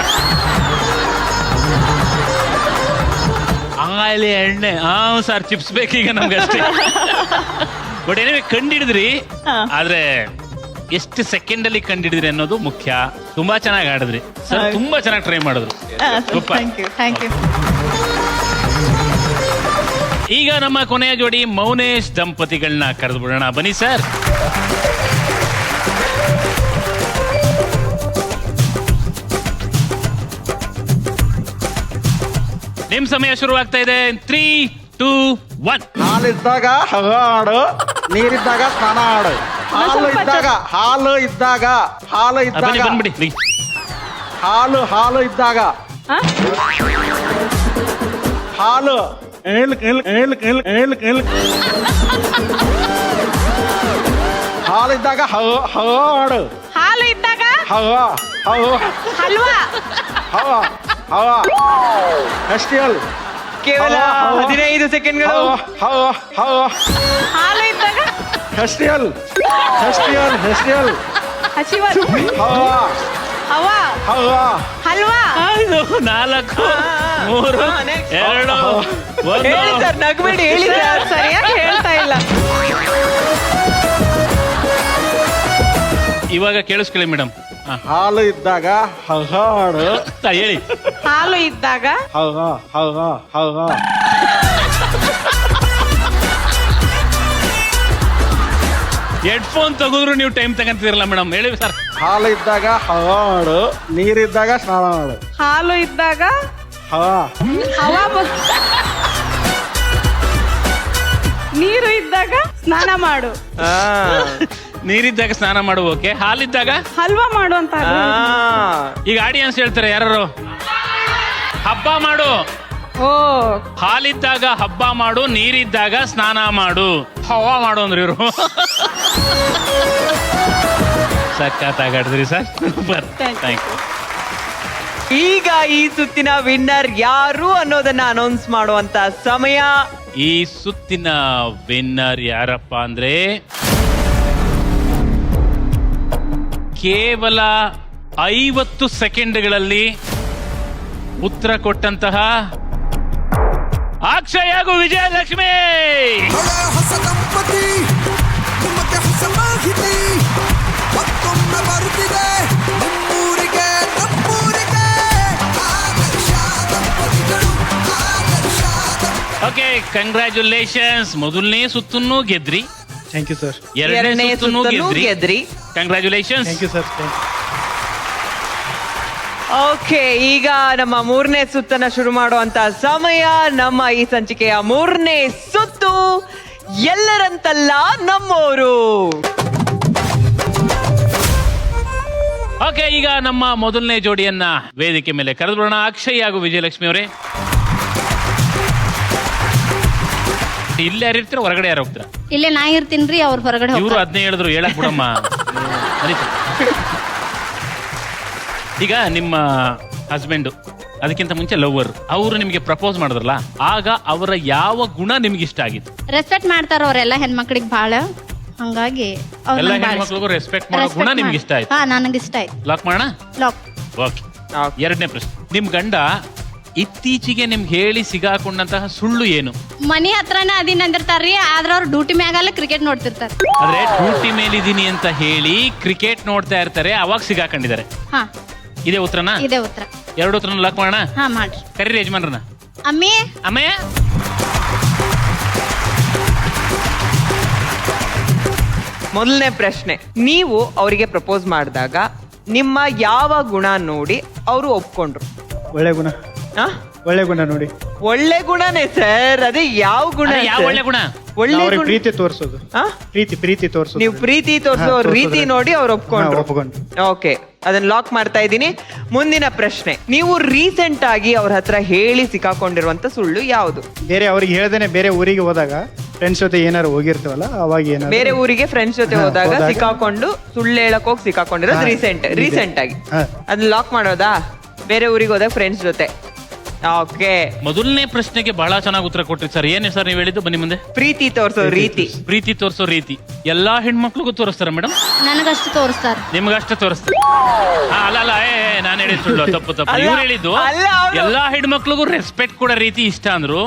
A: ಅಂಗೈಲಿ ಎಣ್ಣೆ ಸರ್ ಚಿಪ್ಸ್ ಬೇಕೀಗ ನಮ್ಗೆ ಅಷ್ಟೇ. ಬಟ್ ಏನೇ ಕಂಡಿಡಿದ್ರಿ, ಆದ್ರೆ ಎಷ್ಟು ಸೆಕೆಂಡ್ ಅಲ್ಲಿ ಕಂಡಿಡಿದ್ರಿ ಅನ್ನೋದು ಮುಖ್ಯ. ತುಂಬಾ ಚೆನ್ನಾಗಿ ಆಡಿದ್ರಿ ಸರ್, ತುಂಬಾ ಚೆನ್ನಾಗಿ ಟ್ರೈ ಮಾಡಿದ್ರು. ಸೂಪರ್.
I: Thank you.
A: ಈಗ ನಮ್ಮ ಕೊನೆಯ ಜೋಡಿ ಮೌನೇಶ್ ದಂಪತಿಗಳನ್ನ ಕರೆದು ಬಿಡೋಣ. ಬನ್ನಿ ಸರ್. ನಿಮ್ ಸಮಯ ಶುರುವಾಗ್ತಾ ಇದೆ. 3 2 1.
D: ಹಾಲಿದ್ದಾಗ ಹಗ ಆಡು, ನೀರಿದ್ದಾಗ ಸ್ನಾನ ಆಡು. ಹಾಲು ಇದ್ದಾಗ
A: ಬನ್ನಿ ಬಂದ್ಬಿಡಿ.
D: ಹಾಲು ಇದ್ದಾಗ ಹಾಲು ಹಾಲಿದ್ದಾಗ ಹಗ ಆಡು.
I: ಹಾಲು ಇದ್ದಾಗ
D: ಹಲ್ವಾ ಫೆಸ್ಟಿವಲ್.
B: ಕೇವಲ 15 ಸೆಕೆಂಡ್ಗಳು.
I: ಹಾಲು ಇದ್ದಾಗ
D: ಫೆಸ್ಟಿವಲ್
I: ಹವಾ, ಹಲ್ವಾ,
A: 4 3 2 1.
B: ಹೇಳಿ ಸರ್, ನಗ್ಬೇಡಿ, ಹೇಳಿ ಸರ್.
I: ಸರಿಯಾಗಿ ಹೇಳ್ತಾ ಇಲ್ಲ.
A: ಇವಾಗ ಕೇಳಿಸ್ಕೊಳ್ಳಿ ಮೇಡಮ್.
D: ಹಾಲು ಇದ್ದಾಗ ಹಗಾಡು.
A: ಹೇಳಿ.
I: ಹಾಲು ಇದ್ದಾಗ
D: ಹಗ
A: ಹೆಡ್ಫೋನ್ ತೆಗೆದ್ರು ನೀವು ಟೈಮ್ ತಗೊಂತಿರಲ್ಲ ಮೇಡಮ್. ಹೇಳಿ ಸರ್.
D: ಹಾಲು ಇದ್ದಾಗ ಹಗಾಡು, ನೀರಿದ್ದಾಗ ಸ್ನಾನ ಮಾಡು.
I: ಹಾಲು ಇದ್ದಾಗ
D: ಹವಾ
I: ನೀರು ಇದ್ದಾಗ ಸ್ನಾನ ಮಾಡು,
A: ನೀರಿದ್ದಾಗ ಸ್ನಾನ ಮಾಡು. ಓಕೆ. ಹಾಲಿದ್ದಾಗ
I: ಹಲ್ವಾ ಮಾಡು ಅಂತ.
A: ಈಗ ಆಡಿಯನ್ಸ್ ಹೇಳ್ತಾರೆ ಯಾರು, ಹಬ್ಬ ಮಾಡು.
J: ಓ
A: ಹಾಲಿದ್ದಾಗ ಹಬ್ಬ ಮಾಡು, ನೀರಿದ್ದಾಗ ಸ್ನಾನ ಮಾಡು. ಹವಾ ಮಾಡು ಅಂದ್ರೆ ಇವರು ಸಖತ್ತಾಗಾಡಿದ್ರಿ ಸರ್. Super, thank you.
B: ಈಗ ಈ ಸುತ್ತಿನ ವಿನ್ನರ್ ಯಾರು ಅನ್ನೋದನ್ನ ಅನೌನ್ಸ್ ಮಾಡುವಂತ ಸಮಯ.
A: ಈ ಸುತ್ತಿನ ವಿನ್ನರ್ ಯಾರಪ್ಪ ಅಂದ್ರೆ ಕೇವಲ 50 ಸೆಕೆಂಡ್ಗಳಲ್ಲಿ ಉತ್ತರ ಕೊಟ್ಟಂತಹ ಅಕ್ಷಯ್ ಹಾಗೂ ವಿಜಯಲಕ್ಷ್ಮಿ.
C: ಹಳೆ ಹೊಸ ದಂಪತಿ ನಿಮಗೆ ಹೊಸ ಮಾಹಿತಿ ಮತ್ತೊಮ್ಮೆ ಬರುತ್ತಿದೆ ನಿಮ್ಮೂರಿಗೆ ನಮ್ಮೂರಿಗೆ ಆದರ್ಶ ದಂಪತಿಗಳು ಆದರ್ಶ ದಂಪತಿಗಳು.
A: Okay, congratulations. ಮೊದಲನೇ ಸುತ್ತನ್ನು ಗೆದ್ರಿ,
D: ಥ್ಯಾಂಕ್ ಯು ಸರ್.
B: ಎರಡನೇ ಸುತ್ತನ್ನು ಗೆದ್ರಿ.
A: Congratulations.
D: Thank you sir.
B: Okay, ಈಗ ನಮ್ಮ ಮೂರನೇ ಸುತ್ತನ್ನ ಶುರು ಮಾಡುವಂತ ಸಮಯ. ನಮ್ಮ ಈ ಸಂಚಿಕೆಯ ಮೂರನೇ ಸುತ್ತು ಎಲ್ಲರಂತಲ್ಲ ನಮ್ಮೋರು.
A: ಓಕೆ, ಈಗ ನಮ್ಮ ಮೊದಲನೇ ಜೋಡಿಯನ್ನ ವೇದಿಕೆ ಮೇಲೆ ಕರೆದುಬಿಡೋಣ. ಅಕ್ಷಯ್ ಹಾಗೂ ವಿಜಯಲಕ್ಷ್ಮಿ ಅವರೇ, ಇಲ್ಲೇ ಯಾರು ಇರ್ತೀರ, ಹೊರಗಡೆ ಯಾರು ಹೋಗ್ತೀರಾ?
E: ಇಲ್ಲೇ ನಾ ಇರ್ತೀನ್ರಿ, ಅವ್ರ ಹೊರಗಡೆ
A: ಇವರು
E: ಹೋಗ್ತಾರೆ.
A: ಅದನ್ನೇ ಹೇಳಿದ್ರು, ಹೇಳಕ್ ಬಿಡಮ್ಮ. ನಡೀತು. ಈಗ ನಿಮ್ಮ ಹಸ್ಬೆಂಡ್, ಅದಕ್ಕಿಂತ ಮುಂಚೆ ಲವ್ವರ್, ಅವರು ನಿಮಗೆ ಪ್ರಪೋಸ್ ಮಾಡಿದ್ರಲ್ಲ, ಆಗ ಅವರ ಯಾವ ಗುಣ ನಿಮ್ಗೆ ಇಷ್ಟ ಆಗಿತ್ತು?
E: ರೆಸ್ಪೆಕ್ಟ್ ಮಾಡ್ತಾರ ಅವರೆಲ್ಲ ಹೆಣ್ಮಕ್ಳಿಗೆ ಬಾಳ, ಹಂಗಾಗಿ ಅವ್ರ್
A: ಎಲ್ಲ
E: ನಂಗ್ ಬಾಳ
A: ಹೆಣ್ಮಕ್ಳಿಗೂ
E: ಇಷ್ಟ.
A: ರೆಸ್ಪೆಕ್ಟ್ ಮಾಡೋ ಗುಣ
E: Respect
A: ನಿಮ್ಗೆ ಇಷ್ಟ ಆಯ್ತು.
E: ಹಾ, ನನಗೆ ಇಷ್ಟ ಆಯ್ತು.
A: ಲಾಕ್ ಮಾಡೋಣ.
E: ಲಾಕ್.
A: ಓಕೆ, ಎರಡನೇ ಪ್ರಶ್ನೆ. ನಿಮ್ ಗಂಡ ಇತ್ತೀಚೆಗೆ ನಿಮ್ಗೆ ಹೇಳಿ ಸಿಗಾಕೊಂಡಂತಹ ಸುಳ್ಳು ಏನು?
E: ಮನಿ ಹತ್ರನೇ ಅದಿನ್ ಅಂದಿರ್ತಾರ್ರಿ, ಆದ್ರ ಅವ್ರು ಡ್ಯೂಟಿ ಮ್ಯಾಗಲ್ಲ ಕ್ರಿಕೆಟ್ ನೋಡ್ತಿರ್ತಾರ.
A: ಆದ್ರೆ ಡ್ಯೂಟಿ ಮೇಲಿದ್ದೀನಿ ಅಂತ ಹೇಳಿ ಕ್ರಿಕೆಟ್ ನೋಡ್ತಾ ಇರ್ತಾರೆ, ಅವಾಗ ಸಿಗಾಕೊಂಡಿದ್ದಾರೆ.
E: ಹಾ,
A: ಇದೇ ಉತ್ತರನಾ?
E: ಇದೇ ಉತ್ತರ.
A: ಎರಡು ಉತ್ತರನ ಲಾಕ್ ಮಾಡೋಣ.
E: ಹಾ, ಮಾಡ್ರಿ.
A: ಕರೀರಿ ಯಜಮಾನ್ರನ್ನ.
E: ಅಮ್ಮಿ,
A: ಅಮ್ಮಯ್ಯ,
B: ಮೊದಲನೇ ಪ್ರಶ್ನೆ, ನೀವು ಅವರಿಗೆ ಪ್ರಪೋಸ್ ಮಾಡಿದಾಗ ನಿಮ್ಮ ಯಾವ ಗುಣ ನೋಡಿ ಅವರು ಒಪ್ಕೊಂಡ್ರು?
D: ಒಳ್ಳೆ ಗುಣ,
B: ಆ?
D: ಒಳ್ಳೆ ಗುಣ ನೋಡಿ.
B: ಒಳ್ಳೆ ಗುಣನೇ ಸರ್. ಅದೇ ಯಾವ ಗುಣ?
A: ಅದೇ ಯಾವ ಒಳ್ಳೆ ಗುಣ?
B: ಒಳ್ಳೆ
D: ಅವ್ರಿಗೆ
B: ಗುಣ.
D: ಪ್ರೀತಿ ತೋರಿಸೋದು.
B: ಆ?
D: ಪ್ರೀತಿ ತೋರಿಸೋದು.
B: ನೀವು ಪ್ರೀತಿ ತೋರಿಸೋ
D: ಹಾ,
B: ರೀತಿ
D: ತೋರ್ಸೋದ್ರೆ.
B: ನೋಡಿ ಅವ್ರು ಒಪ್ಕೊಂಡ್ರು.
D: ಹಾ, ಒಪ್ಕೊಂಡ್ರು.
B: ಓಕೆ, ಅದನ್ನ ಲಾಕ್ ಮಾಡ್ತಾ ಇದ್ದೀನಿ. ಮುಂದಿನ ಪ್ರಶ್ನೆ, ನೀವು ರೀಸೆಂಟ್ ಆಗಿ ಅವ್ರ ಹತ್ರ ಹೇಳಿ ಸಿಕ್ಕಾಕೊಂಡಿರುವಂತ ಸುಳ್ಳು ಯಾವುದು?
D: ಬೇರೆ ಅವ್ರಿಗೆ ಹೇಳ್ದೇನೆ ಬೇರೆ ಊರಿಗೆ ಹೋದಾಗ ಫ್ರೆಂಡ್ಸ್ ಜೊತೆ ಏನಾರು ಹೋಗಿರ್ತೀವಲ್ಲ, ಅವಾಗ ಏನಾರು
B: ಬೇರೆ ಊರಿಗೆ ಫ್ರೆಂಡ್ಸ್ ಜೊತೆ
D: ಹಾ,
B: ಹೋದಾಗ
D: ಹೋದಾಗ
B: ಸಿಕ್ಕಾಕೊಂಡು ಸುಳ್ಳು ಹೇಳಕ್ ಹೋಗಿ ಸಿಕ್ಕಾಕೊಂಡಿರೋದು
D: ಹಾ,
B: ರೀಸೆಂಟ್ ಆಗಿ.
D: ಹಾ.
B: ಅದನ್ನ ಲಾಕ್ ಮಾಡೋದಾ? ಬೇರೆ ಊರಿಗೆ ಹೋದಾಗ ಫ್ರೆಂಡ್ಸ್ ಜೊತೆ. ಓಕೆ,
A: ಮೊದಲನೇ ಪ್ರಶ್ನೆಗೆ ಬಹಳ ಚೆನ್ನಾಗಿ ಉತ್ತರ ಕೊಟ್ರಿ ಸರ್. ಏನು ಸರ್ ನೀವು ಹೇಳಿದ್ದು? ಬನ್ನಿ ಮುಂದೆ.
B: ಪ್ರೀತಿ ತೋರಿಸೋ ರೀತಿ.
A: ಪ್ರೀತಿ ತೋರಿಸೋ ರೀತಿ ಎಲ್ಲಾ ಹೆಣ್ಮಕ್ಳಿಗೂ ತೋರಿಸ್ತಾರ ಮೇಡಮ್?
E: ನನಗಷ್ಟು ತೋರಿಸ್ತಾರ.
A: ನಿಮ್ಗಷ್ಟೇ ತೋರಿಸ್ತಾರೆ? ಅಲ್ಲ ಅಲ್ಲ, ನಾನು ಹೇಳಿದ್ ಸುಳ್ಳು, ತಪ್ಪು.
B: ಅಲ್ಲ,
A: ಇವ್ರು ಹೇಳಿದ್ದು
B: ಅಲ್ಲ, ಅವ್ರು-
A: ಎಲ್ಲಾ ಹೆಣ್ಮಕ್ಳಿಗೂ ರೆಸ್ಪೆಕ್ಟ್ ಕೊಡೋ ರೀತಿ ಇಷ್ಟ ಅಂದ್ರು.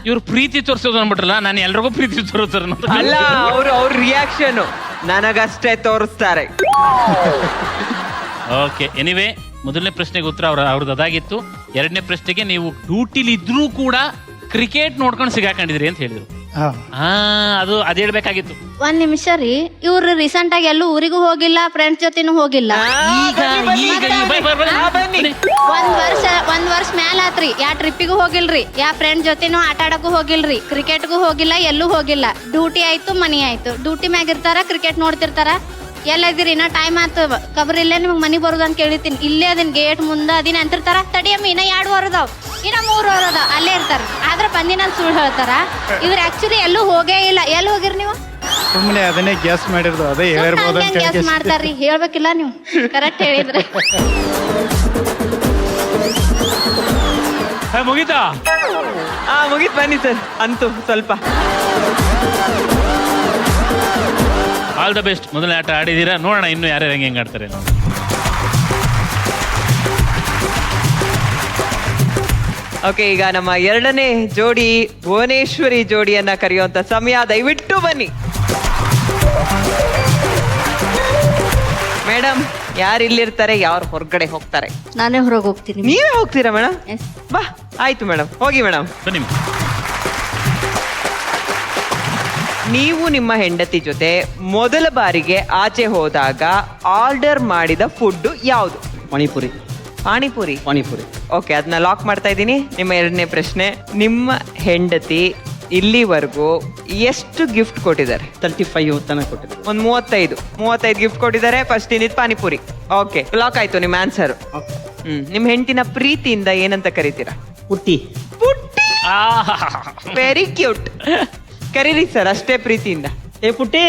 A: ಇವ್ರು ಪ್ರೀತಿ ತೋರಿಸೋದು ಅಂದ್ಬಿಟ್ರಲ್ಲ, ನಾನು ಎಲ್ರಿಗೂ ಪ್ರೀತಿ ತೋರಿಸ್ತಾರ.
B: ಅಲ್ಲ, ಅವ್ರ ರಿಯಾಕ್ಷನ್ ನನಗಷ್ಟೇ ತೋರಿಸ್ತಾರೆ.
A: ಓಕೆ, ಎನಿವೇ ಮೊದಲನೇ ಪ್ರಶ್ನೆಗೆ ಉತ್ತರ ಅವ್ರದ್ದು ಅದಾಗಿತ್ತು. ಎರಡನೇ ಪ್ರಶ್ನೆಗೆ ನೀವು ಡ್ಯೂಟಿಲಿ ಇದ್ರೂ ಕೂಡ ಕ್ರಿಕೆಟ್ ನೋಡ್ಕೊಂಡು ಸಿಗಾಕೊಂಡಿದ್ರಿ ಅಂತ ಹೇಳಿದ್ರು.
D: ಹಾ.
A: ಅದು ಹೇಳ್ಬೇಕಾಗಿತ್ತು.
E: ಒಂದ್ ನಿಮಿಷ ರೀ, ಇವ್ರು ರೀಸೆಂಟ್ ಆಗಿ ಎಲ್ಲೂ ಊರಿಗೂ ಹೋಗಿಲ್ಲ, ಫ್ರೆಂಡ್ಸ್ ಜೊತೆನೂ ಹೋಗಿಲ್ಲ.
B: ಬನ್ನಿ.
E: ಒಂದ್ ವರ್ಷ ಮ್ಯಾಲ ಆತ್ರಿ, ಯಾ ಟ್ರಿಪ್ಪಿಗೂ ಹೋಗಿಲ್ರಿ, ಯಾ ಫ್ರೆಂಡ್ ಜೊತೆನೂ ಆಟ ಆಡಕ್ಕೂ ಹೋಗಿಲ್ರಿ, ಕ್ರಿಕೆಟ್ಗೂ ಹೋಗಿಲ್ಲ, ಎಲ್ಲೂ ಹೋಗಿಲ್ಲ. ಡ್ಯೂಟಿ ಆಯ್ತು, ಮನಿ ಆಯ್ತು. ಡ್ಯೂಟಿ ಮ್ಯಾಗ ಇರ್ತಾರ, ಕ್ರಿಕೆಟ್ ನೋಡ್ತಿರ್ತಾರ. ಎಲ್ಲದಿರಿ, ಇನ್ನ ಟೈಮ್ ಆಯ್ತು, ಕಬರ್ ಇಲ್ಲೇ ನಿಮ್ಗೆ ಮನಿ ಬರೋದು ಅಂತ ಕೇಳಿತೀನಿ. ಇಲ್ಲೇ ಅದನ್ ಗೇಟ್ ಮುಂದೆ ಅದಿನ ಅಂತಿರ್ತಾರ. ತಡಿಯಮ್ಮ, ಇನ್ನ 2 ವಾರ ಅದಾವ್, ಇನ್ನ 3 ವಾರ ಅದಾವ, ಅಲ್ಲೇ ಇರ್ತಾರ. ಆದ್ರ ಬಂದಿನ ಸುಳ್ಳು ಹೇಳ್ತಾರ. ಇವ್ರು ಆಕ್ಚುಲಿ ಎಲ್ಲೂ ಹೋಗೇ ಇಲ್ಲ. ಎಲ್ಲಿ ಹೋಗಿರಿ ನೀವು?
D: ಸುಮ್ಮನೆ ಅದನ್ನೇ ಗ್ಯಾಸ್ ಮಾಡಿರೋದು, ಅದೇ ಹೇಳಿರ್ಬೋದು ಅಂತ
E: ಗ್ಯಾಸ್
D: ಹೇಳಿ.
E: ಮಾಡ್ತಾರ್ರಿ, ಹೇಳ್ಬೇಕಿಲ್ಲ ನೀವು. ಕರೆಕ್ಟ್ ಹೇಳಿದ್ರೆ.
A: ಮುಗೀತಾ?
B: ಮುಗಿತ್, ಬನ್ನಿ ಸರ್. ಅಂತೂ ಸ್ವಲ್ಪ
A: ಆಲ್ ದ ಬೆಸ್ಟ್. ಮೊದಲನೇ ಆಟ ಆಡಿದೀರಾ, ನೋಡೋಣ ಇನ್ನು ಯಾರ್ಯಾರು ಹೆಂಗೆ ಆಡ್ತಾರೆ.
B: ಓಕೆ, ಈಗ ನಮ್ಮ ಎರಡನೇ ಜೋಡಿ ಭುವನೇಶ್ವರಿ ಜೋಡಿಯನ್ನ ಕರೆಯುವಂತ ಸಮಯ. ದಯವಿಟ್ಟು ಬನ್ನಿ ಮೇಡಮ್. ಯಾರು ಇಲ್ಲಿರ್ತಾರೆ, ಯಾರು ಹೊರಗಡೆ ಹೋಗ್ತಾರೆ?
F: ನಾನೇ ಹೊರಗೆ ಹೋಗ್ತೀನಿ.
B: ನೀವೇ ಹೋಗ್ತೀರಾ ಮೇಡಮ್?
F: Yes.
B: ಬಾ, ಆಯ್ತು ಮೇಡಮ್, ಹೋಗಿ ಮೇಡಮ್.
A: ಬನ್ನಿ.
B: ನೀವು ನಿಮ್ಮ ಹೆಂಡತಿ ಜೊತೆ ಮೊದಲ ಬಾರಿಗೆ ಆಚೆ ಹೋದಾಗ ಆರ್ಡರ್ ಮಾಡಿದ ಫುಡ್ ಯಾವುದು?
G: ಪಾನಿಪುರಿ.
B: ಪಾನಿಪುರಿ.
G: ಪಾನಿಪುರಿ.
B: ಓಕೆ, ಅದನ್ನ ಲಾಕ್ ಮಾಡ್ತಾ ಇದ್ದೀನಿ. ನಿಮ್ಮ ಎರಡನೇ ಪ್ರಶ್ನೆ, ನಿಮ್ಮ ಹೆಂಡತಿ ಇಲ್ಲಿವರೆಗೂ ಎಷ್ಟು ಗಿಫ್ಟ್ ಕೊಟ್ಟಿದ್ದಾರೆ?
G: 35 ತನಕ ಕೊಟ್ಟಿದ್ರು.
B: ಒಂದು 35 ಗಿಫ್ಟ್ ಕೊಟ್ಟಿದ್ದಾರೆ. ಫಸ್ಟ್ ಇಂದಿದ್ ಪಾನಿಪುರಿ. ಓಕೆ, ಲಾಕ್ ಆಯ್ತು ನಿಮ್ಮ ಆನ್ಸರ್. ನಿಮ್ ಹೆಂಡತಿನ ಪ್ರೀತಿಯಿಂದ ಏನಂತ ಕರಿತೀರಾ?
G: ಪುಟ್ಟಿ.
B: ಪುಟ್ಟಿ. Very cute. ಕರೀರಿ ಸರ್ ಅಷ್ಟೇ ಪ್ರೀತಿಯಿಂದ.
G: ಏ ಪುಟ್ಟಿ,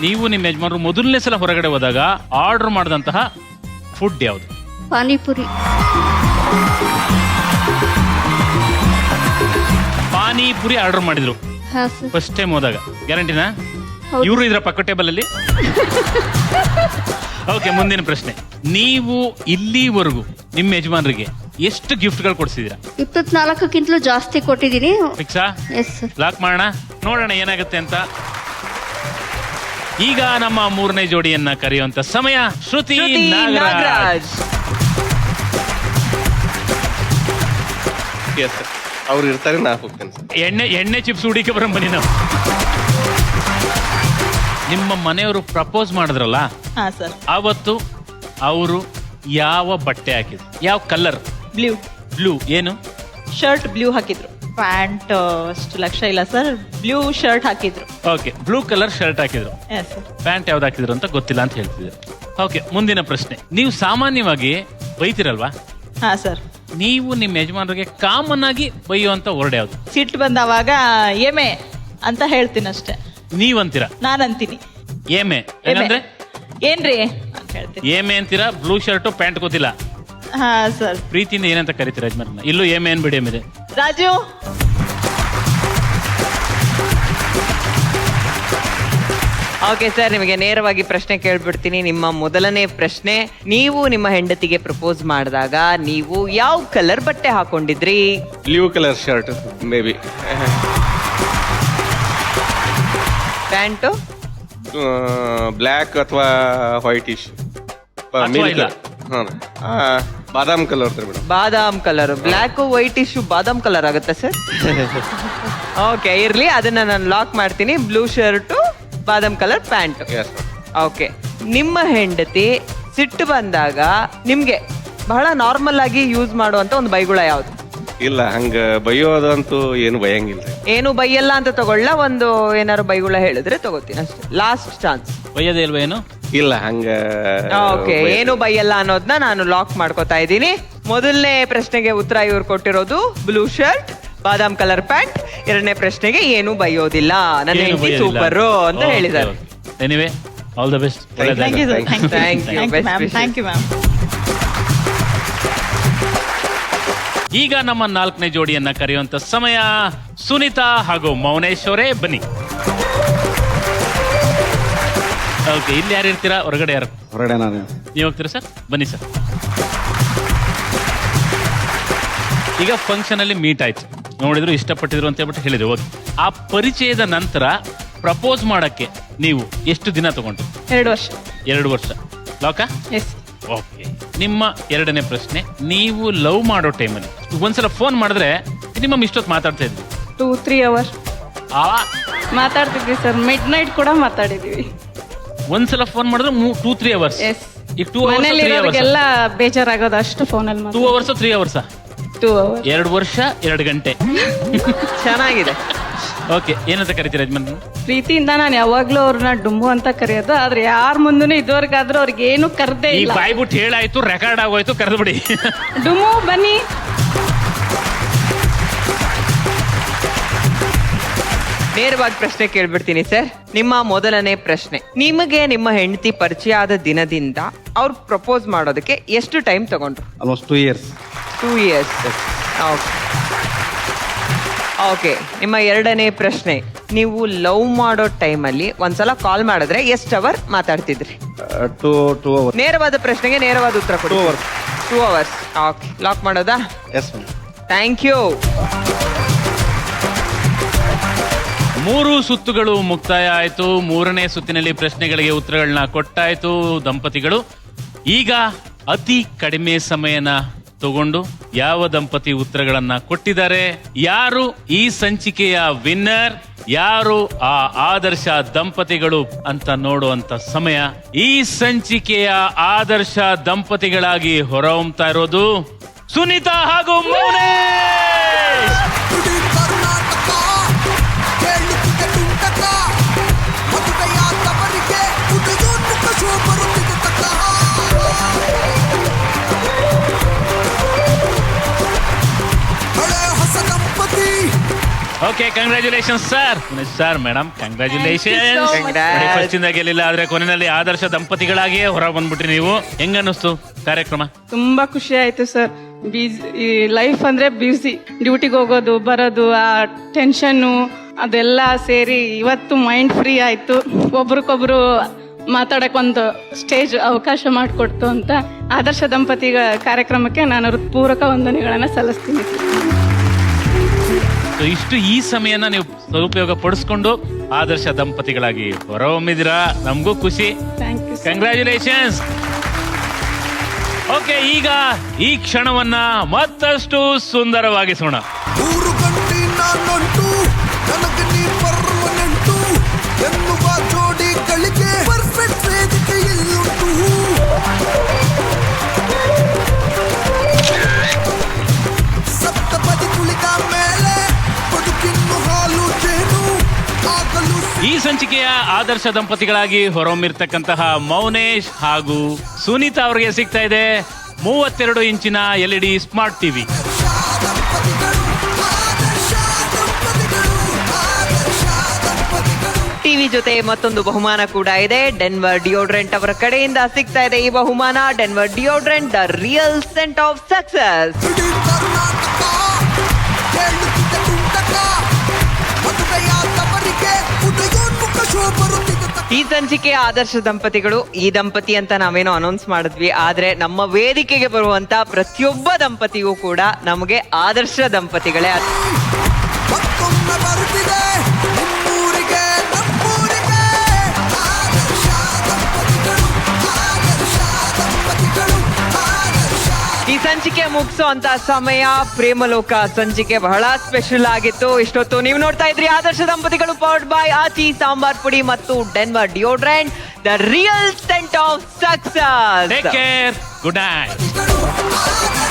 A: ನೀವು ನಿಮ್ಮ ಯಜಮಾನರು ಮೊದಲನೇ ಸಲ ಹೊರಗಡೆ ಹೋದಾಗ ಆರ್ಡರ್ ಮಾಡಿದಂತಹ ಫುಡ್ ಯಾವುದು?
F: ಪಾನಿಪುರಿ.
A: ಪಾನಿಪುರಿ ಆರ್ಡರ್ ಮಾಡಿದ್ರು
F: ಹಾ ಸರ್.
A: ಫಸ್ಟ್ ಟೈಮ್ ಹೋದಾಗ. ಗ್ಯಾರಂಟಿನಾ?
F: ಹೌದು.
A: ಇವರು ಇದ್ರ ಪಕ್ಕ ಟೇಬಲ್ ಅಲ್ಲಿ. ಓಕೆ, ಮುಂದಿನ ಪ್ರಶ್ನೆ. ನೀವು ಇಲ್ಲಿವರೆಗೂ ನಿಮ್ಮ ಯಜಮಾನರಿಗೆ ಎಷ್ಟು ಗಿಫ್ಟ್ಗಳು ಕೊಡ್ಸಿದೀರಾ?
F: 24ಕ್ಕಿಂತಲೂ ಜಾಸ್ತಿ ಕೊಟ್ಟಿದ್ದೀನಿ.
A: ಫಿಕ್ಸಾ?
F: Yes sir.
A: ಲಾಕ್ ಮಾಡೋಣ, ನೋಡೋಣ ಏನಾಗುತ್ತೆ ಅಂತ. ಈಗ ನಮ್ಮ ಮೂರನೇ ಜೋಡಿಯನ್ನ ಕರೆಯುವಂತ ಸಮಯ. ಶ್ರುತಿ ನಾಗರಾಜ್.
H: ಎಸ್ ಸರ್, ಅವ್ರು ಇರ್ತಾರೆ, ನಾ ಹೋಗ್ತೇನೆ ಸರ್.
A: ಎಣ್ಣೆ ಚಿಪ್ಸ್ ಹುಡಿಕೆ ಬರಂಬನಿ ನಾವು. ನಿಮ್ಮ ಮನೆಯವರು ಪ್ರಪೋಸ್ ಮಾಡಿದ್ರಲ್ಲ,
I: ಹಾ ಸರ್.
A: ಅವತ್ತು ಅವರು ಯಾವ ಬಟ್ಟೆ ಹಾಕಿದ್ರು? ಯಾವ ಕಲರ್?
I: ಬ್ಲೂ.
A: ಬ್ಲೂ. ಏನು?
I: ಶರ್ಟ್ ಬ್ಲೂ ಹಾಕಿದ್ರು. ಪ್ಯಾಂಟ್ ಅಷ್ಟು ಲಕ್ಷ ಇಲ್ಲ ಸರ್, ಬ್ಲೂ ಶರ್ಟ್ ಹಾಕಿದ್ರು.
A: ಓಕೆ, ಬ್ಲೂ ಕಲರ್ ಶರ್ಟ್ ಹಾಕಿದ್ರು.
I: Yes sir.
A: ಪ್ಯಾಂಟ್ ಯಾವ್ದು ಹಾಕಿದ್ರು ಅಂತ ಗೊತ್ತಿಲ್ಲ ಅಂತ ಹೇಳ್ತಿದ್ರು. ಓಕೆ, ಮುಂದಿನ ಪ್ರಶ್ನೆ. ನೀವು ಸಾಮಾನ್ಯವಾಗಿ ಬೈತಿರಲ್ವಾ?
I: ಹಾ ಸರ್.
A: ನೀವು ನಿಮ್ಮ ಯಜಮಾನರಿಗೆ ಕಾಮನ್ ಆಗಿ ಬೈಯುವಂತ ವರ್ಡ್ ಯಾವ್ದು?
I: ಸಿಟ್ಟು ಬಂದವಾಗ ಏಮೆ ಅಂತ ಹೇಳ್ತೀನಿ ಅಷ್ಟೇ.
A: ನೀವಂತೀರಾ?
I: ನಾನಂತೀನಿ
A: ಏಮೆ ಏನಂದ್ರೆ
I: ಏನ್ರಿ ಅಂತ ಹೇಳ್ತೀನಿ.
A: ಏಮೆ ಅಂತೀರಾ? ಬ್ಲೂ ಶರ್ಟ್ ಪ್ಯಾಂಟ್ ಗೊತ್ತಿಲ್ಲ.
I: ಹಾ ಸರ್.
A: ಪ್ರೀತಿಯಿಂದ ಏನಂತ ಕರಿತೀರಾ ಯಜಮಾನರನ್ನ? ಇಲ್ಲೂ ಏಮೆ ಏನ್ಬಿಡಿ ಏಮಿದೆ.
I: ರಾಜು.
B: ಓಕೆ ಸರ್, ನಿಮಗೆ ನೇರವಾಗಿ ಪ್ರಶ್ನೆ ಕೇಳ್ಬಿಡ್ತೀನಿ. ನಿಮ್ಮ ಮೊದಲನೇ ಪ್ರಶ್ನೆ, ನೀವು ನಿಮ್ಮ ಹೆಂಡತಿಗೆ ಪ್ರಪೋಸ್ ಮಾಡಿದಾಗ ನೀವು ಯಾವ ಕಲರ್ ಬಟ್ಟೆ ಹಾಕೊಂಡಿದ್ರಿ?
H: Blue colour shirt maybe.
B: Pant?
H: Black ಅಥವಾ ವೈಟ್ ಇಶ್.
A: ಅಥವಾ ಇಲ್ಲ.
H: ಬಾದಾಮ್ ಕಲರ್ ಮೇಡಮ್.
B: ಬಾದಾಮ್ ಕಲರ್. ಬ್ಲ್ಯಾಕ್ ವೈಟ್ ಇಶ್ಯೂ ಬಾದಾಮ್ ಕಲರ್ ಆಗುತ್ತೆ ಸರ್. ಓಕೆ, ಇರ್ಲಿ, ಅದನ್ನ ನಾನು ಲಾಕ್ ಮಾಡ್ತೀನಿ. ಬ್ಲೂ ಶರ್ಟು, ಬಾದಾಮ್ ಕಲರ್ ಪ್ಯಾಂಟ್.
H: ಎಸ್.
B: ಓಕೆ, ನಿಮ್ಮ ಹೆಂಡತಿ ಸಿಟ್ಟು ಬಂದಾಗ ನಿಮ್ಗೆ ಬಹಳ ನಾರ್ಮಲ್ ಆಗಿ ಯೂಸ್ ಮಾಡುವಂತ ಒಂದು ಬೈಗುಳ ಯಾವ್ದು?
H: ಇಲ್ಲ, ಹಂಗ ಬೈಯೋದಂತೂ ಏನು ಬೈಯಂಗಿಲ್ಲ.
B: ಏನು ಬೈಯಲ್ಲ ಅಂತ ತಗೊಳ್ಳ, ಒಂದು ಏನಾರು ಬೈಗುಳ ಹೇಳಿದ್ರೆ ತಗೋತೀನಿ ಅಷ್ಟೇ. Last chance.
A: ಬೈಯೋದೇ ಇಲ್ವಾ ಏನು?
H: ಇಲ್ಲ, ಹಂಗ.
B: ಓಕೆ, ಏನು ಬೈಯಲ್ಲ ಅನ್ನೋದನ್ನ ನಾನು ಲಾಕ್ ಮಾಡ್ಕೋತಾ ಇದ್ದೀನಿ. ಮೊದಲನೇ ಪ್ರಶ್ನೆಗೆ ಉತ್ತರ ಇವ್ರು ಕೊಟ್ಟಿರೋದು ಬ್ಲೂ ಶರ್ಟ್, ಬಾದಾಮ್ ಕಲರ್ ಪ್ಯಾಂಟ್. ಎರಡನೇ ಪ್ರಶ್ನೆಗೆ ಏನು ಬೈಯೋದಿಲ್ಲ, ನನ್ನ ಹೆಂಡತಿ ಸೂಪರ್ ಅಂತ ಹೇಳಿದ್ದಾರೆ.
A: Anyway, all the best.
I: Thank you sir.
B: Thank you. Best
I: ma'am.
B: wishes.
I: Thank you ma'am.
A: ಈಗ ನಮ್ಮ ನಾಲ್ಕನೇ ಜೋಡಿಯನ್ನ ಕರೆಯುವಂತ ಸಮಯ. ಸುನೀತಾ ಹಾಗೂ ಮೌನೇಶ್ ಅವರೇ, ಬನ್ನಿ. ಓಕೆ, ಇಲ್ಲಿ ಯಾರು ಇರ್ತೀರಾ? ಹೊರಗಡೆ ಯಾರು?
D: ಹೊರಗಡೆ ನಾನು.
A: ನೀವು ಹೋಗ್ತೀರಾ ಸರ್? ಬನ್ನಿ ಸರ್. ಈಗ ಫಂಕ್ಷನ್ ಅಲ್ಲಿ ಮೀಟ್ ಆಯ್ತು, ನೋಡಿದ್ರು, ಇಷ್ಟಪಟ್ಟಿದ್ರು ಅಂತ ಹೇಳ್ಬಿಟ್ಟು ಹೇಳಿದ್ರು. ಓಕೆ, ಆ ಪರಿಚಯದ ನಂತರ ಪ್ರಪೋಸ್ ಮಾಡಕ್ಕೆ ನೀವು ಎಷ್ಟು ದಿನ ತಗೊಂಡ್ರಿ?
J: 2 ವರ್ಷ.
A: 2 ವರ್ಷ. ಲಾಕಾ?
J: ಎಸ್.
A: ಓಕೆ, ನಿಮ್ಮ ಎರಡನೇ ಪ್ರಶ್ನೆ. ನೀವು ಲವ್ ಮಾಡೋ ಟೈಮಲ್ಲಿ ಒಂದ್ಸಲ ಫೋನ್ ಮಾಡಿದ್ರೆ ನಿಮ್ಮ ಇಷ್ಟೊತ್ತು ಮಾತಾಡ್ತಾ ಇದ್ವಿ?
J: 2-3 ಅವರ್
A: ಆ
J: ಮಾತಾಡ್ತಿದ್ವಿ ಸರ್. ಮಿಡ್ ನೈಟ್ ಕೂಡ ಮಾತಾಡಿದೀವಿ.
A: ಒಂದ್ಸಲ ಫೋನ್ ಮಾಡಿದ್ರೆ 2-3 ಅವರ್ಸ್.
J: ಎಸ್.
A: ಈಗ 2 ಅವರ್ಸ್, 3 ಅವರ್ಸ್,
J: ಮನೇಲಿರೋರಿಗೆಲ್ಲ ಬೇಜಾರಾಗೋದು ಅಷ್ಟು ಫೋನಲ್ಲಿ
A: 2 ಅವರ್ಸ್ 3 ಅವರ್ಸ್
J: 2 ಅವರ್.
A: 2 ವರ್ಷ 2 ಗಂಟೆ.
B: ಚೆನ್ನಾಗಿದೆ.
A: ಓಕೆ, ಏನಂತ ಕರಿತೀರಾ ಯಜಮಾನ್?
J: ಪ್ರೀತಿಯಿಂದ ನಾನು ಯಾವಾಗ್ಲೂ ಅವ್ರನ್ನ ಡುಂಬು ಅಂತ ಕರೆಯೋದು. ಆದ್ರೆ ಯಾರ ಮುಂದೂ ಇದುವರೆಗಾದ್ರೂ ಅವ್ರಿಗೆ ಏನು ಕರ್ದೇ
A: ಈ
J: ಇಲ್ಲ.
A: ಬಾಯ್ಬಿಟ್ಟು ಹೇಳಾಯ್ತು, ರೆಕಾರ್ಡ್ ಆಗೋಯ್ತು, ಕರೆದು ಬಿಡಿ.
J: ಡುಮು ಬನ್ನಿ.
B: ನೇರವಾಗಿ ಪ್ರಶ್ನೆ ಕೇಳ್ಬಿಡ್ತೀನಿ ಸರ್. ನಿಮ್ಮ ಮೊದಲನೇ ಪ್ರಶ್ನೆ, ನಿಮಗೆ ನಿಮ್ಮ ಹೆಂಡತಿ ಪರಿಚಯ ಆದ ದಿನದಿಂದ ಅವ್ರು ಪ್ರಪೋಸ್ ಮಾಡೋದಕ್ಕೆ ಎಷ್ಟು ಟೈಮ್ ತಗೊಂಡ್ರು?
D: Almost 2 years.
B: 2 years. ಓಕೆ, ನಿಮ್ಮ ಎರಡನೇ ಪ್ರಶ್ನೆ, ನೀವು ಲವ್ ಮಾಡೋ ಟೈಮಲ್ಲಿ ಒಂದ್ಸಲ ಕಾಲ್ ಮಾಡಿದ್ರೆ ಎಷ್ಟು ಅವರ್ ಮಾತಾಡ್ತಿದ್ರಿ?
D: 2 hours.
B: ನೇರವಾದ ಪ್ರಶ್ನೆಗೆ ನೇರವಾದ ಉತ್ತರ ಕೊಡಿ.
D: 2 hours.
B: 2 ಅವರ್ಸ್. ಓಕೆ, ಲಾಕ್ ಮಾಡೋದಾ?
D: Yes ma'am.
B: Thank you.
A: 3 ಸುತ್ತುಗಳು ಮುಕ್ತಾಯ ಆಯ್ತು. 3ನೇ ಸುತ್ತಿನಲ್ಲಿ ಪ್ರಶ್ನೆಗಳಿಗೆ ಉತ್ತರಗಳನ್ನ ಕೊಟ್ಟಾಯ್ತು ದಂಪತಿಗಳು. ಈಗ ಅತಿ ಕಡಿಮೆ ಸಮಯನ ತಗೊಂಡು ಯಾವ ದಂಪತಿ ಉತ್ತರಗಳನ್ನ ಕೊಟ್ಟಿದ್ದಾರೆ, ಯಾರು ಈ ಸಂಚಿಕೆಯ ವಿನ್ನರ್, ಯಾರು ಆ ಆದರ್ಶ ದಂಪತಿಗಳು ಅಂತ ನೋಡುವಂತ ಸಮಯ. ಈ ಸಂಚಿಕೆಯ ಆದರ್ಶ ದಂಪತಿಗಳಾಗಿ ಹೊರಹೊಮ್ಮತಾ ಇರೋದು ಸುನೀತಾ ಹಾಗೂ ಮೌನೇಶ್.
C: ಇಡೀ ಕರ್ನಾಟಕ ಕೇಳುತ್ತಿದೆ ತುಂಟಕ, ಮದುವೆಯಾದವರಿಗೆ ಉದಯೋನ್ಮುಖ ಶೋ ಬರುತ್ತಿದೆ ತಕ್ಕ.
A: Okay congratulation sir sir madam congratulation first ಇಂದ ಗೆಲ್ಲಿಲ್ಲ ಆದ್ರೆ ಕೊನೆಯಲ್ಲಿ ಆದರ್ಶ ದಂಪತಿಗಳಾಗಿಯೇ ಹೊರ ಬಂದ್ಬಿಟ್ರಿ ನೀವು. ಹೆಂಗನ್ನಿಸ್ತು ಕಾರ್ಯಕ್ರಮ?
J: ತುಂಬಾ ಖುಷಿ ಆಯ್ತು ಸರ್. ಈ ಲೈಫ್ ಅಂದ್ರೆ ಬ್ಯುಸಿ, ಡ್ಯೂಟಿಗೆ ಹೋಗೋದು ಬರೋದು, ಆ ಟೆನ್ಷನ್ನು ಅದೆಲ್ಲ ಸೇರಿ ಇವತ್ತು ಮೈಂಡ್ ಫ್ರೀ ಆಯ್ತು. ಒಬ್ರಿಗೊಬ್ರು ಮಾತಾಡಕ್ ಒಂದು ಸ್ಟೇಜ್ ಅವಕಾಶ ಮಾಡಿಕೊಡ್ತು ಅಂತ ಆದರ್ಶ ದಂಪತಿ ಕಾರ್ಯಕ್ರಮಕ್ಕೆ ನಾನು ಹೃತ್ಪೂರ್ವಕ ವಂದನೆಗಳನ್ನ ಸಲ್ಲಿಸ್ತೀನಿ.
A: ಇಷ್ಟು ಈ ಸಮಯನ ನೀವು ಸದುಪಯೋಗ ಪಡಿಸ್ಕೊಂಡು ಆದರ್ಶ ದಂಪತಿಗಳಾಗಿ ಹೊರಹೊಮ್ಮಿದಿರಾ, ನಮಗೂ ಖುಷಿ.
J: Thank you.
A: ಕಂಗ್ರ್ಯಾಚುಲೇಷನ್ಸ್. ಓಕೆ, ಈಗ ಈ ಕ್ಷಣವನ್ನ ಮತ್ತಷ್ಟು ಸುಂದರವಾಗಿಸೋಣ.
C: 3 ಗಂಟೆ ನಾನೊಂಟು ನನಗೆ ನೀ ಪರ್ಮನೆಂಟು ಎನ್ನುವ ಜೋಡಿಗಳಿಗೆ ಪರ್ಫೆಕ್ಟ್ ವೇದಿಕೆ ಇಲ್ಲುಂಟು. ಸಪ್ತಪದಿ ಕುಳಿತ ಮೇಲೆ ಬದುಕಿನ್ನು ಹಾಲು ಜೇನು ಆಗಲು
A: ಈ ಸಂಚಿಕೆಯ ಆದರ್ಶ ದಂಪತಿಗಳಾಗಿ ಹೊರಹೊಮ್ಮಿರ್ತಕ್ಕಂತಹ ಮೌನೇಶ್ ಹಾಗೂ ಸುನೀತಾ ಅವರಿಗೆ ಸಿಗ್ತಾ ಇದೆ 32 ಇಂಚಿನ LED ಸ್ಮಾರ್ಟ್ ಟಿವಿ.
B: ಟಿವಿ ಜೊತೆ ಮತ್ತೊಂದು ಬಹುಮಾನ ಕೂಡ ಇದೆ. ಡೆನ್ವರ್ ಡಿಯೋಡ್ರೆಂಟ್ ಅವರ ಕಡೆಯಿಂದ ಸಿಗ್ತಾ ಇದೆ ಈ ಬಹುಮಾನ. Denver deodorant, the real scent of success.
C: ಇಡೀ ಕರ್ನಾಟಕ ಕೇಳುತ್ತಿದೆ ತುಂಟಕ ಮದುವೆಯ ತವರಿಗೆ ಉದಯೋನ್ಮುಖ ಶೋ ಬರುತ್ತಿದೆ.
B: ಈ ಸಂಚಿಕೆಯ ಆದರ್ಶ ದಂಪತಿಗಳು, ಈ ದಂಪತಿ ಅಂತ ನಾವೇನೋ ಅನೌನ್ಸ್ ಮಾಡಿದ್ವಿ, ಆದ್ರೆ ನಮ್ಮ ವೇದಿಕೆಗೆ ಬರುವಂತ ಪ್ರತಿಯೊಬ್ಬ ದಂಪತಿಗೂ ಕೂಡ ನಮಗೆ ಆದರ್ಶ ದಂಪತಿಗಳೇ.
C: ಮತ್ತೊಮ್ಮೆ ಬರುತ್ತಿದೆ ನಿಮ್ಮೂರಿಗೆ ನಮ್ಮೂರಿಗೆ ಆದರ್ಶ ದಂಪತಿಗಳು, ಆದರ್ಶ ದಂಪತಿಗಳು, ಆದರ್ಶ.
B: ಈ ಸಂಚಿಕೆ ಮುಗಿಸೋ ಅಂತ ಸಮಯ. ಪ್ರೇಮಲೋಕ ಸಂಚಿಕೆ ಬಹಳ ಸ್ಪೆಷಲ್ ಆಗಿತ್ತು. ಇಷ್ಟೊತ್ತು ನೀವು ನೋಡ್ತಾ ಇದ್ರಿ ಆದರ್ಶ ದಂಪತಿಗಳು, ಪವರ್ಡ್ ಬೈ ಆಚಿ ಸಾಂಬಾರ್ ಪುಡಿ ಮತ್ತು Denver deodorant, the real scent of success.
A: Take care, good night.
C: Adarsh